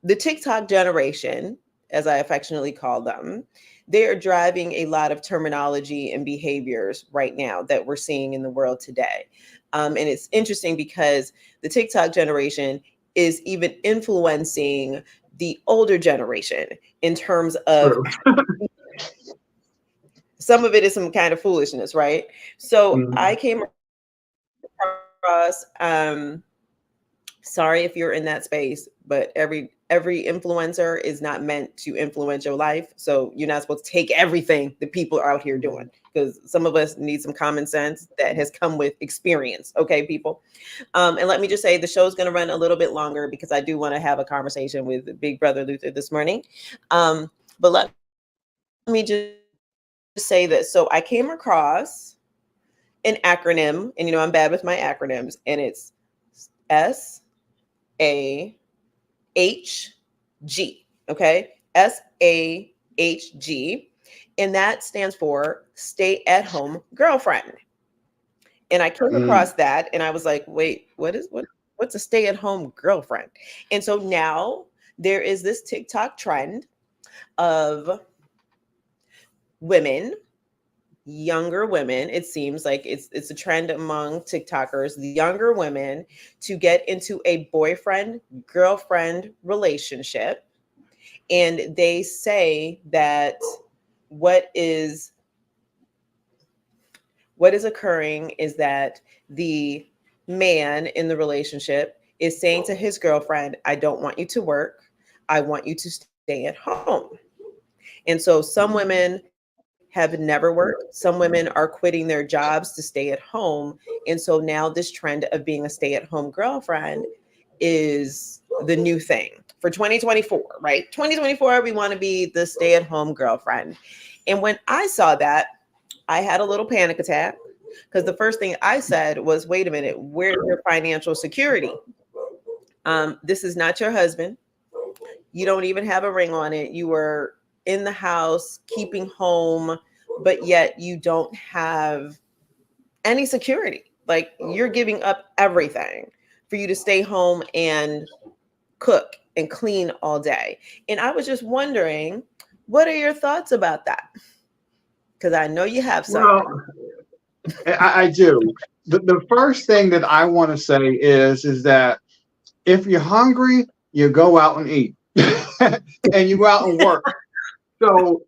the TikTok generation, as I affectionately call them, they are driving a lot of terminology and behaviors right now that we're seeing in the world today. And it's interesting because the TikTok generation is even influencing the older generation in terms of True. some of it is some kind of foolishness, right? So Mm-hmm. I came across, sorry if you're in that space, but every influencer is not meant to influence your life. So you're not supposed to take everything that people are out here doing, because some of us need some common sense that has come with experience. Okay, people. And let me just say the show's going to run a little bit longer because I do want to have a conversation with Big Brother Luther this morning. But let me just say this. So I came across an acronym, and I'm bad with my acronyms, and it's SAHG. Okay, SAHG, and that stands for Stay at Home Girlfriend. And I came Mm. across that, and I was like, wait, what's a stay at home girlfriend? And so now there is this TikTok trend of women, younger women. It seems like it's a trend among TikTokers, the younger women, to get into a boyfriend girlfriend relationship. And they say that what is occurring is that the man in the relationship is saying to his girlfriend, I don't want you to work. I want you to stay at home. And so some women have never worked. Some women are quitting their jobs to stay at home. And so now this trend of being a stay at home girlfriend is the new thing for 2024, right? 2024, we want to be the stay at home girlfriend. And when I saw that, I had a little panic attack, because the first thing I said was, wait a minute, where's your financial security? This is not your husband. You don't even have a ring on it. You were in the house, keeping home, but yet you don't have any security. Like, you're giving up everything for you to stay home and cook and clean all day. And I was just wondering, what are your thoughts about that? Because I know you have some. Well, I do. The first thing that I want to say is that if you're hungry, you go out and eat, and you go out and work. So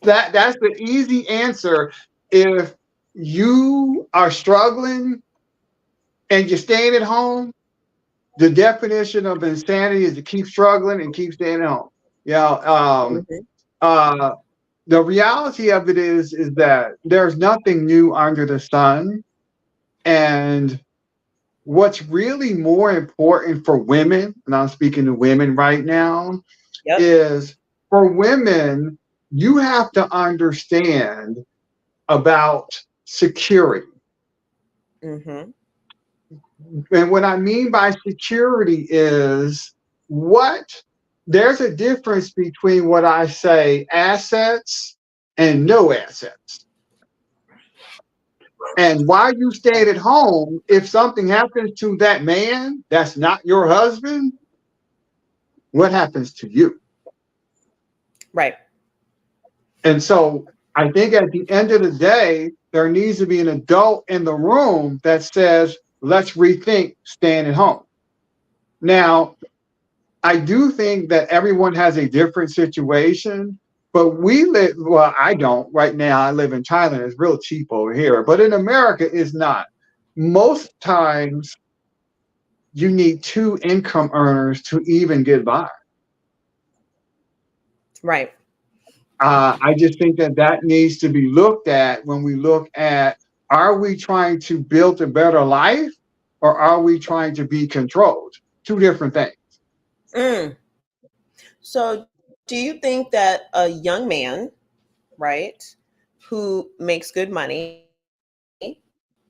that's the easy answer. If you are struggling and you're staying at home, the definition of insanity is to keep struggling and keep staying home. The reality of it is that there's nothing new under the sun. And what's really more important for women, and I'm speaking to women right now, is for women, you have to understand about security. Mm-hmm. And what I mean by security is there's a difference between what I say assets and no assets. And while you stayed at home, if something happens to that man that's not your husband, what happens to you? Right. And so I think at the end of the day, there needs to be an adult in the room that says, let's rethink staying at home. Now, I do think that everyone has a different situation, but I don't right now. I live in Thailand. It's real cheap over here, but in America, it's not. Most times, you need 2 income earners to even get by. Right. I just think that needs to be looked at when we look at, are we trying to build a better life or are we trying to be controlled? 2 different things. So do you think that a young man, right, who makes good money,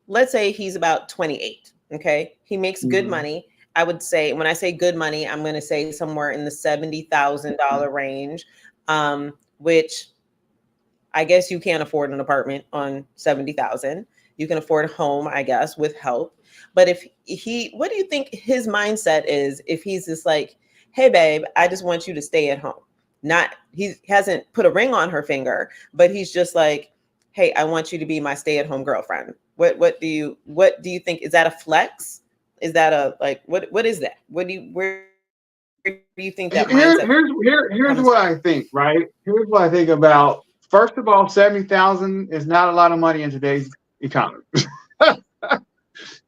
let's say he's about 28, okay? He makes good money. I would say, when I say good money, I'm going to say somewhere in the $70,000 range, which I guess you can't afford an apartment on 70,000. You can afford a home, I guess, with help. But what do you think his mindset is if he's just like, hey, babe, I just want you to stay at home? He hasn't put a ring on her finger, but he's just like, hey, I want you to be my stay-at-home girlfriend. What do you think? Is that a flex? Is that what is that? Where do you think that mindset? Here's what I think, right? Here's what I think about. First of all, 70,000 is not a lot of money in today's economy.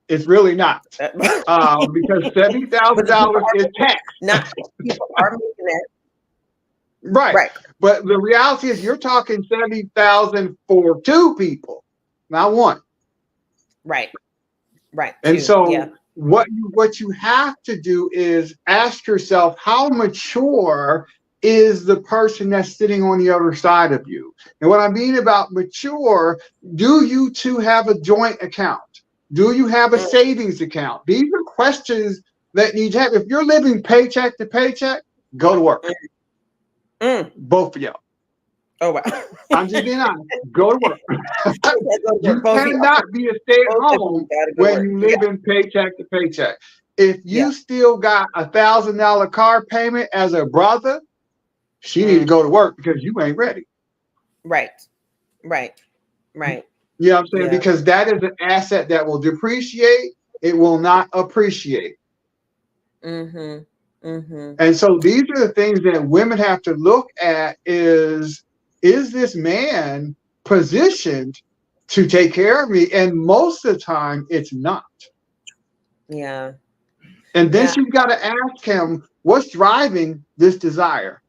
It's really not, because $70,000 is taxed. Not people are making it. Right. But the reality is, you're talking 70,000 for 2 people, not 1. Right. And 2, so what you have to do is ask yourself, how mature is the person that's sitting on the other side of you? And what I mean about mature, do you 2 have a joint account? Do you have a savings account? These are questions that need to have. If you're living paycheck to paycheck, go to work. Both of y'all. Oh, wow. I'm just being honest. Go to work. You cannot be a stay-at-home when you live in paycheck to paycheck. If you still got $1,000 car payment as a brother, she need to go to work because you ain't ready. Right. You know what I'm saying? Because that is an asset that will depreciate. It will not appreciate. And so these are the things that women have to look at is this man positioned to take care of me? And most of the time, it's not. Yeah. And then she's got to ask him, what's driving this desire?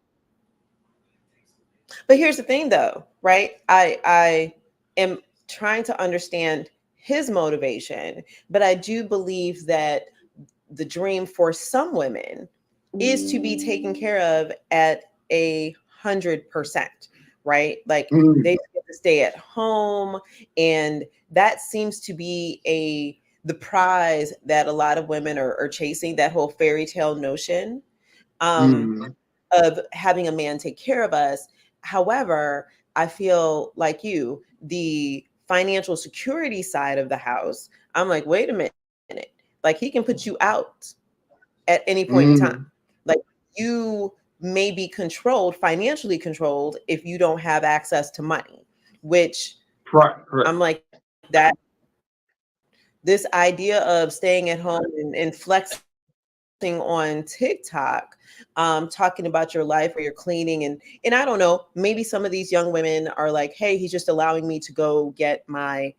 But here's the thing, though, right? I am trying to understand his motivation, but I do believe that the dream for some women is to be taken care of at 100%, right? Like they get to stay at home, and that seems to be the prize that a lot of women are chasing, that whole fairy tale notion of having a man take care of us. However, I feel like the financial security side of the house, I'm like, wait a minute. Like, he can put you out at any point in time. Like, you may be financially controlled if you don't have access to money, which I'm like, that this idea of staying at home and flexing on TikTok, talking about your life or your cleaning, and I don't know, maybe some of these young women are like, hey, he's just allowing me to go get my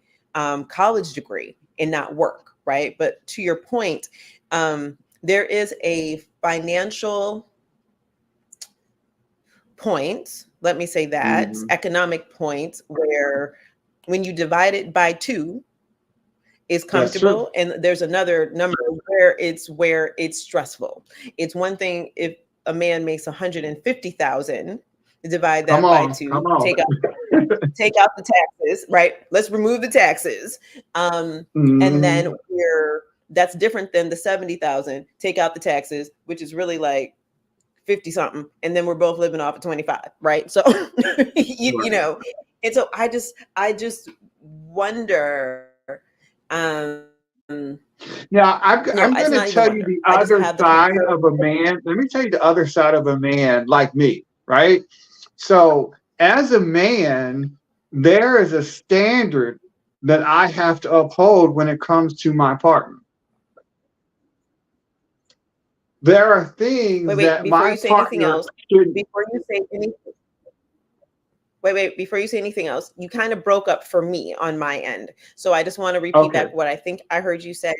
college degree and not work, right? But to your point, there is a financial point, let me say that, economic point, where when you divide it by 2, is comfortable, and there's another number where it's stressful. It's one thing if a man makes 150,000, divide that by 2, take out the taxes, right? Let's remove the taxes, and then that's different than the 70,000. Take out the taxes, which is really like 50 something, and then we're both living off of 25, right? So you know, and so I just wonder. Now, I'm going to tell you the other side of a man. Let me tell you the other side of a man like me, right? So as a man, there is a standard that I have to uphold when it comes to my partner. There are things that my partner should. Before you say anything, before you say anything else, you kind of broke up for me on my end. So I just want to repeat back what I think I heard you say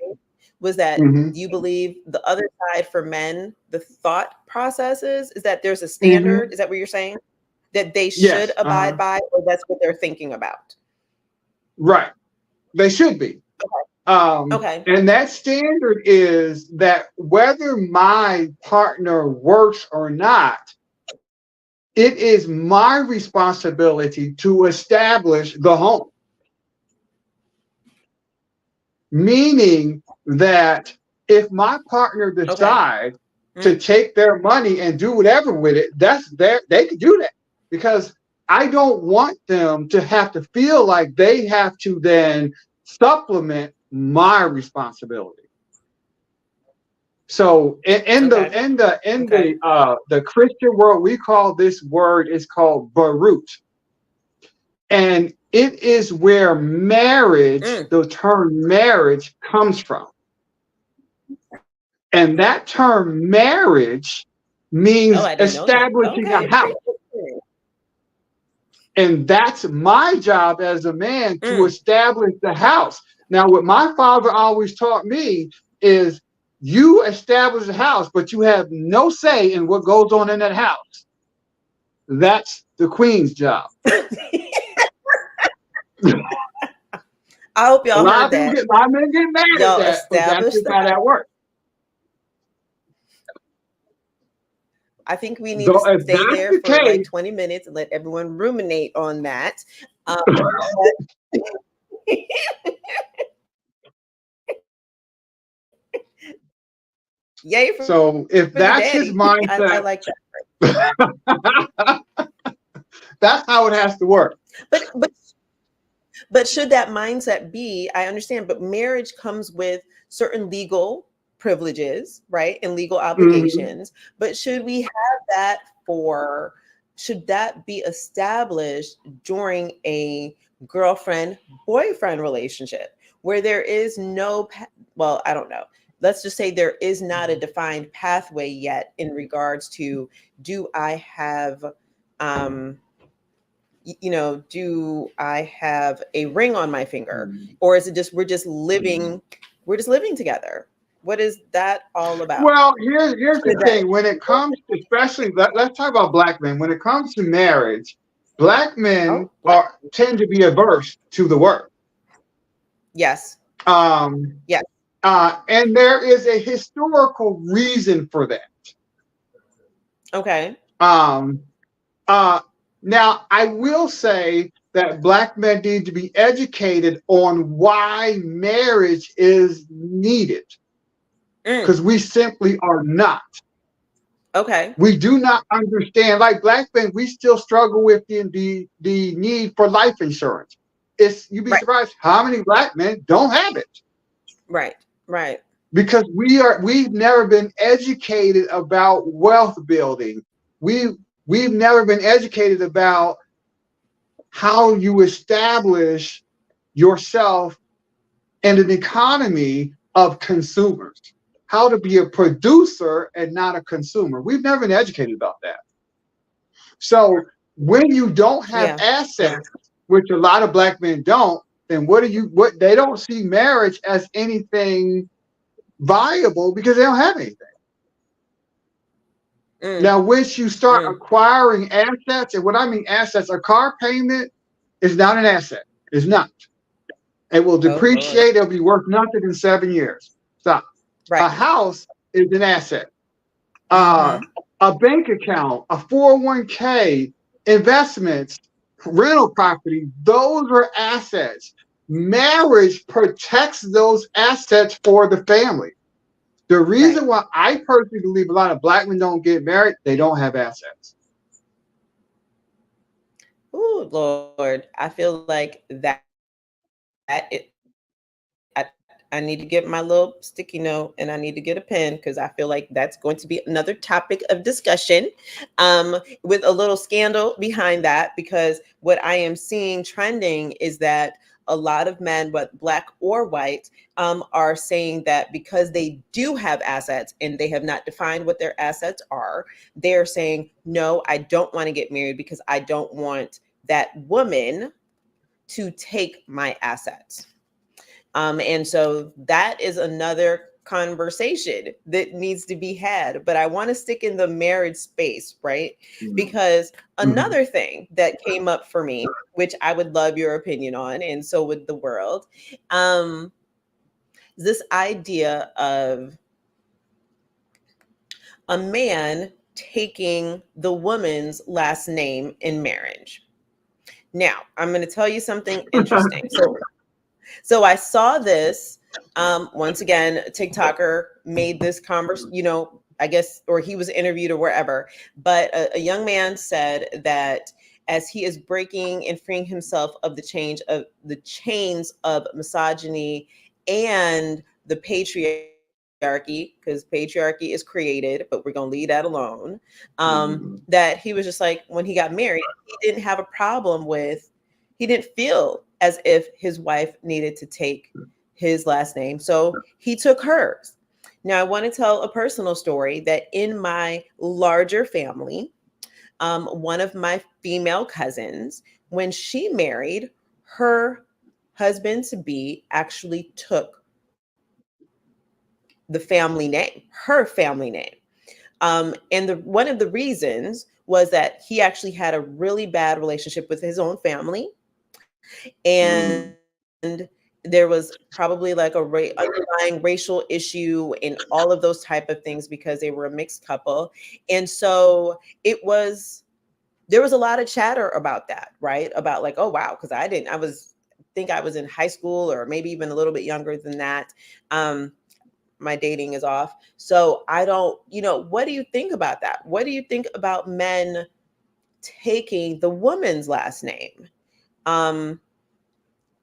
was that you believe the other side for men, the thought processes is that there's a standard. Is that what you're saying? That they should abide by, or that's what they're thinking about? Right. They should be. And that standard is that whether my partner works or not, it is my responsibility to establish the home. Meaning that if my partner decides to take their money and do whatever with it, they can do that, because I don't want them to have to feel like they have to then supplement my responsibility. So in the Christian world, we call this word is called barut, and it is where marriage, the term marriage, comes from. And that term marriage means establishing a house. And that's my job as a man, to establish the house. Now, what my father always taught me is you establish a house, but you have no say in what goes on in that house. That's the queen's job. I hope y'all heard that. A lot of men get mad at that, but that's just how that works. I think we need to stay there for like 20 minutes and let everyone ruminate on that. Yay for so if that's his mindset, I like that. That's how it has to work. But should that mindset be, I understand, but marriage comes with certain legal privileges, right? And legal obligations. But should we have that should that be established during a girlfriend-boyfriend relationship where there is no, well, I don't know. Let's just say there is not a defined pathway yet in regards to, do I have, do I have a ring on my finger, or is it just we're just living together? What is that all about? Well, here's the thing. When it comes, especially, let's talk about black men. When it comes to marriage, black men tend to be averse to the word. Yes. Yes. And there is a historical reason for that. Okay. Now, I will say that black men need to be educated on why marriage is needed, because we simply are not. Okay. We do not understand. Like black men, we still struggle with the need for life insurance. You'd be surprised how many black men don't have it. Right. Right. Because we've never been educated about wealth building. We've never been educated about how you establish yourself in an economy of consumers, how to be a producer and not a consumer. We've never been educated about that. So when you don't have assets, which a lot of black men don't, then what they don't see marriage as anything viable because they don't have anything. Mm. Now, once you start acquiring assets, and what I mean assets, a car payment is not an asset. It's not. It will depreciate. It'll be worth nothing in 7 years. Stop. Right. A house is an asset. Mhm. A bank account, a 401k, investments, rental property, those are assets. Marriage protects those assets for the family. The reason why I personally believe a lot of black men don't get married, they don't have assets. Oh, Lord. I feel like that it, I need to get my little sticky note and I need to get a pen because I feel like that's going to be another topic of discussion with a little scandal behind that, because what I am seeing trending is that a lot of men, but black or white, are saying that because they do have assets and they have not defined what their assets are, they're saying, no, I don't want to get married because I don't want that woman to take my assets. And so that is another conversation that needs to be had. But I want to stick in the marriage space, right? Because another thing that came up for me, which I would love your opinion on, and so would the world, this idea of a man taking the woman's last name in marriage. Now, I'm going to tell you something interesting. So I saw this, once again, a TikToker made this I guess, or he was interviewed or wherever, but a young man said that as he is breaking and freeing himself of the chains of misogyny and the patriarchy, because patriarchy is created, but we're going to leave that alone, that he was just like, when he got married, he didn't have a problem with, he didn't feel as if his wife needed to take his last name. So he took hers. Now, I want to tell a personal story that in my larger family, one of my female cousins, when she married, her husband-to-be actually took the family name, her family name. And one of the reasons was that he actually had a really bad relationship with his own family. And there was probably like underlying racial issue and all of those type of things because they were a mixed couple. And so there was a lot of chatter about that, right? About like, oh, wow, because I think I was in high school or maybe even a little bit younger than that. My dating is off. So I don't, what do you think about that? What do you think about men taking the woman's last name?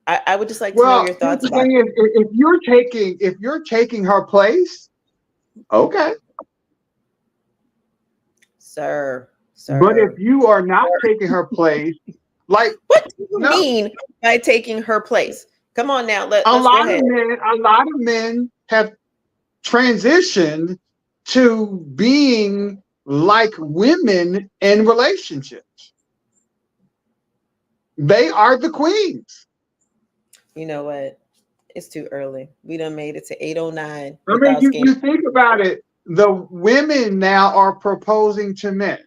I would just like to know your thoughts about it. If you're taking her place, okay. Sir. But if you are not taking her place, like, what do you mean by taking her place? Come on now, let's a go ahead. lot of men have transitioned to being like women in relationships. They are the queens. You know what? It's too early. We done made it to 8:09. I mean, you think about it. The women now are proposing to men.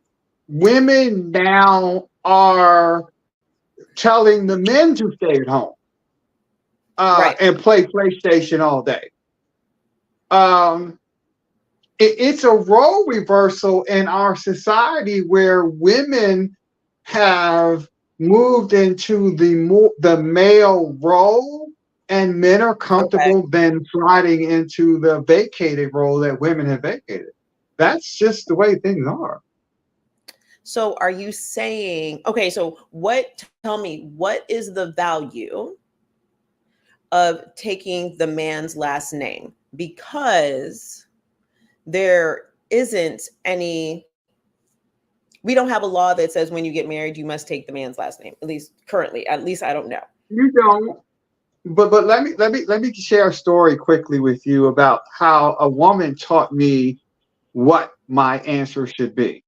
Women now are telling the men to stay at home and play PlayStation all day. It's a role reversal in our society where women have moved into the male role, and men are comfortable then sliding into the vacated role that women have vacated. That's just the way things are. So are you saying, okay, so tell me, what is the value of taking the man's last name? Because there isn't any, we don't have a law that says when you get married, you must take the man's last name, at least currently, I don't know. You don't. But let me share a story quickly with you about how a woman taught me what my answer should be.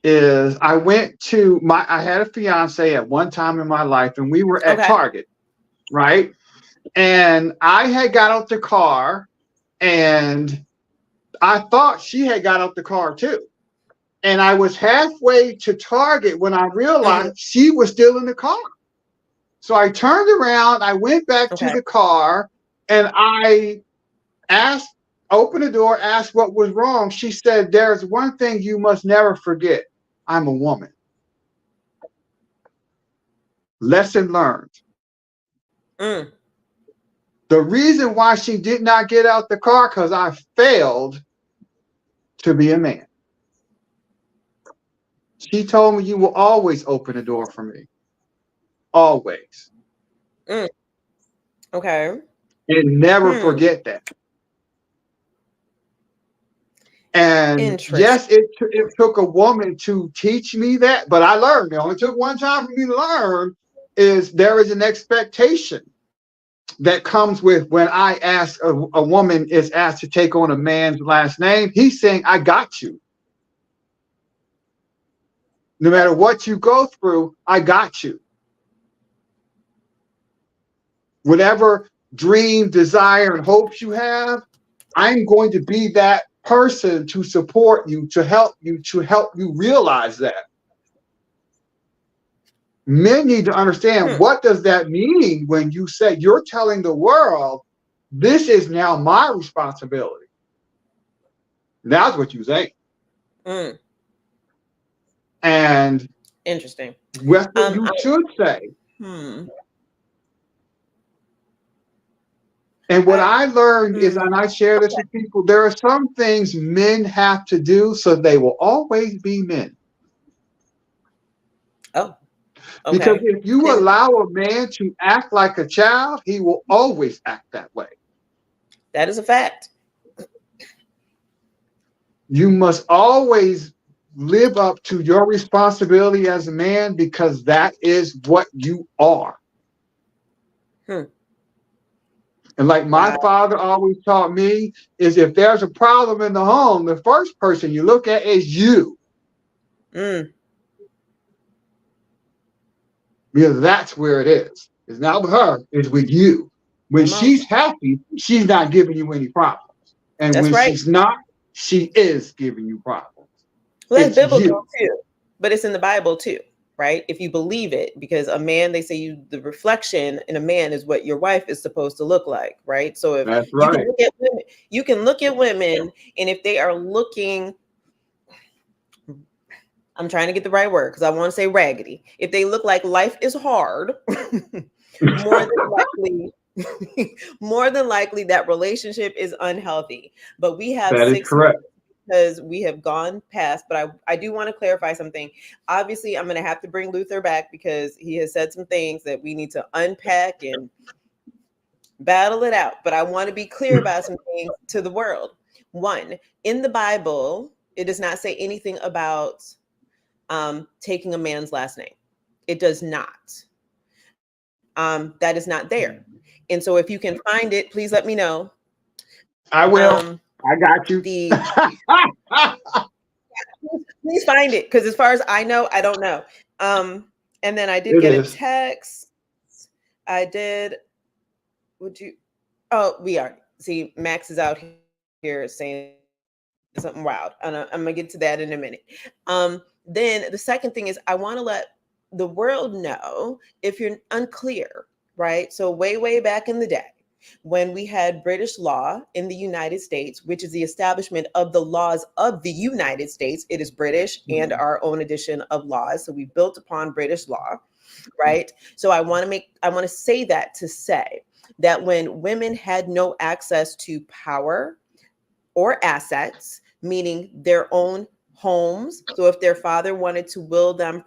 Is I had a fiance at one time in my life, and we were at Target, right? And I had got out the car And I thought she had got out the car too. And I was halfway to Target when I realized she was still in the car. So I turned around, I went back to the car, and I opened the door, asked what was wrong. She said, "There's one thing you must never forget. I'm a woman." Lesson learned. Mm. The reason why she did not get out the car, because I failed to be a man. She told me, "You will always open the door for me. Always." Mm. Okay. And never forget that. And yes, it took a woman to teach me that, but I learned. It only took one time for me to learn is there is an expectation that comes with when I ask a woman is asked to take on a man's last name. He's saying, "I got you. No matter what you go through, I got you. Whatever dream, desire, and hopes you have, I'm going to be that person to support you, to help you realize that." Men need to understand what does that mean when you say you're telling the world, this is now my responsibility. That's what you say. Mm. And Interesting. what you should say. And what I learned is, and I share this with people, there are some things men have to do so they will always be men. Oh, okay. Because if you allow a man to act like a child, he will always act that way. That is a fact. You must always live up to your responsibility as a man because that is what you are. And like my father always taught me is if there's a problem in the home, the first person you look at is you. Because that's where it is. It's not with her, it's with you. When she's happy, she's not giving you any problems. And when she's not, she is giving you problems. Well, that's biblical too, but it's in the Bible too, right? If you believe it, because a man, they say the reflection in a man is what your wife is supposed to look like, right? So if you can look at women, and if they are looking, I'm trying to get the right word because I want to say raggedy. If they look like life is hard, more than likely that relationship is unhealthy. But we have that 6 is correct. Because we have gone past, but I do want to clarify something. Obviously, I'm going to have to bring Luther back because he has said some things that we need to unpack and battle it out. But I want to be clear about some things to the world. One, in the Bible, it does not say anything about taking a man's last name. It does not. That is not there. And so if you can find it, please let me know. I will. I got you. Please find it, because as far as I know, I don't know. And then I did get a text. I did. Would you? Oh, we are. See, Max is out here saying something wild. And I'm gonna get to that in a minute. Then the second thing is I want to let the world know if you're unclear, right? So way back in the day, when we had British law in the United States, which is the establishment of the laws of the United States. It is British and our own edition of laws. So we built upon British law, right? So I want to say that to say that when women had no access to power or assets, meaning their own homes. So if their father wanted to will them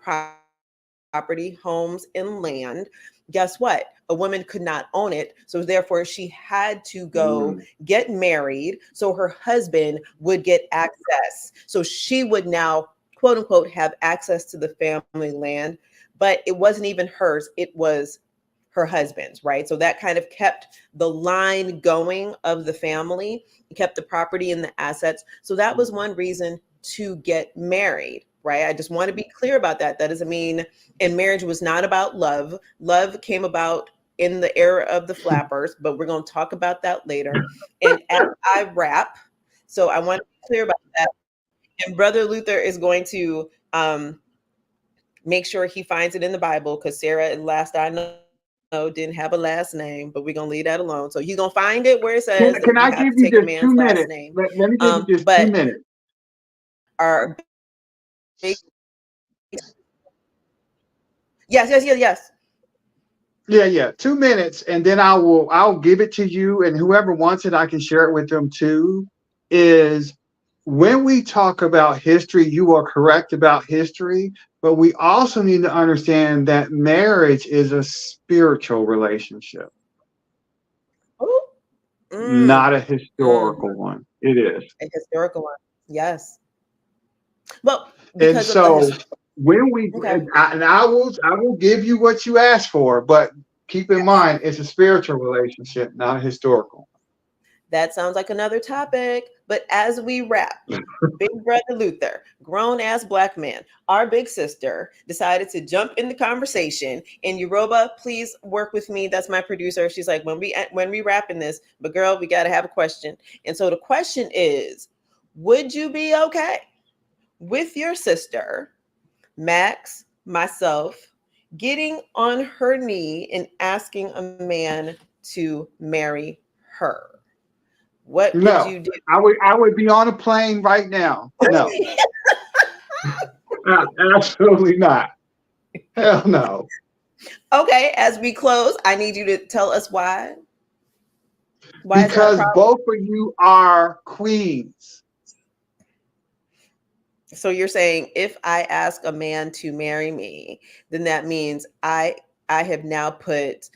property, homes, and land, guess what? A woman could not own it. So therefore she had to go get married so her husband would get access. So she would now, quote unquote, have access to the family land, but it wasn't even hers. It was her husband's, right? So that kind of kept the line going of the family, kept the property and the assets. So that was one reason to get married, right? I just want to be clear about that. That doesn't mean, and marriage was not about love. Love came about in the era of the flappers, but we're going to talk about that later. And as I wrap, so I want to be clear about that. And Brother Luther is going to make sure he finds it in the Bible, because Sarah, last I know, didn't have a last name, but we're going to leave that alone. So he's going to find it where it says Can I give you just 2 minutes? Let me give you just 2 minutes. Our big, yes. Yeah. 2 minutes, and then I'll give it to you, and whoever wants it, I can share it with them too. Is when we talk about history, you are correct about history, but we also need to understand that marriage is a spiritual relationship, not a historical one. It is a historical one. Yes. Well, and so when we I will give you what you asked for, but keep in mind it's a spiritual relationship, not a historical. That sounds like another topic. But as we wrap, Big Brother Luther, grown ass Black man, our big sister, decided to jump in the conversation. And Yoruba, please work with me. That's my producer. She's like, when we wrapping this, but girl, we got to have a question. And so the question is, would you be okay with your sister, Max, myself, getting on her knee and asking a man to marry her? What would you do? I would be on a plane right now. No. Absolutely not. Hell no. Okay, as we close, I need you to tell us why. Because both of you are queens. So you're saying if I ask a man to marry me, then that means I have now put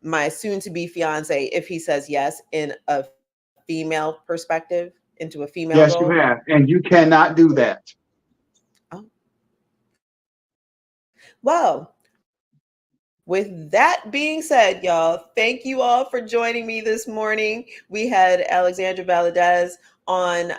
my soon-to-be fiance, if he says yes, in a female perspective, into a female Yes, role? you have, and you cannot do that. Oh. Well, with that being said, y'all, thank you all for joining me this morning. We had Alexandra Valadez on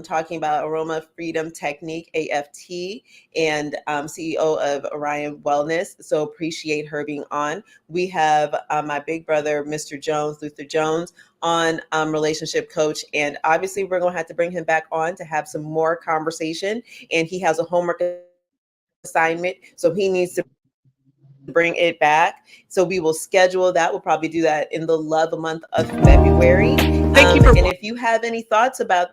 talking about Aroma Freedom Technique, AFT, and CEO of Orion Wellness. So appreciate her being on. We have my big brother, Mr. Jones, Luther Jones, on relationship coach. And obviously we're going to have to bring him back on to have some more conversation. And he has a homework assignment, so he needs to bring it back. So we will schedule that. We'll probably do that in the love month of February. Thank you for and if you have any thoughts about,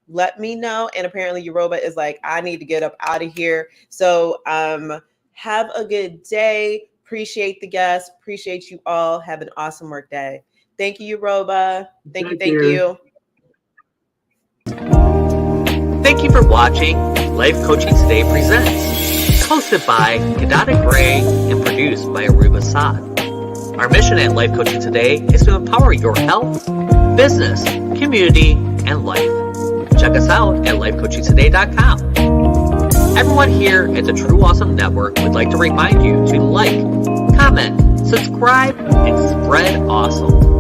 let me know. And apparently Yoruba is like, I need to get up out of here. So have a good day. Appreciate the guests. Appreciate you all. Have an awesome work day. Thank you, Yoruba. Thank you. Thank you for watching Life Coaching Today Presents, hosted by Kadada Gray and produced by Aruba Saad. Our mission at Life Coaching Today is to empower your health, business, community, and life. Check us out at lifecoachingtoday.com. Everyone here at the True Awesome Network would like to remind you to like, comment, subscribe, and spread awesome.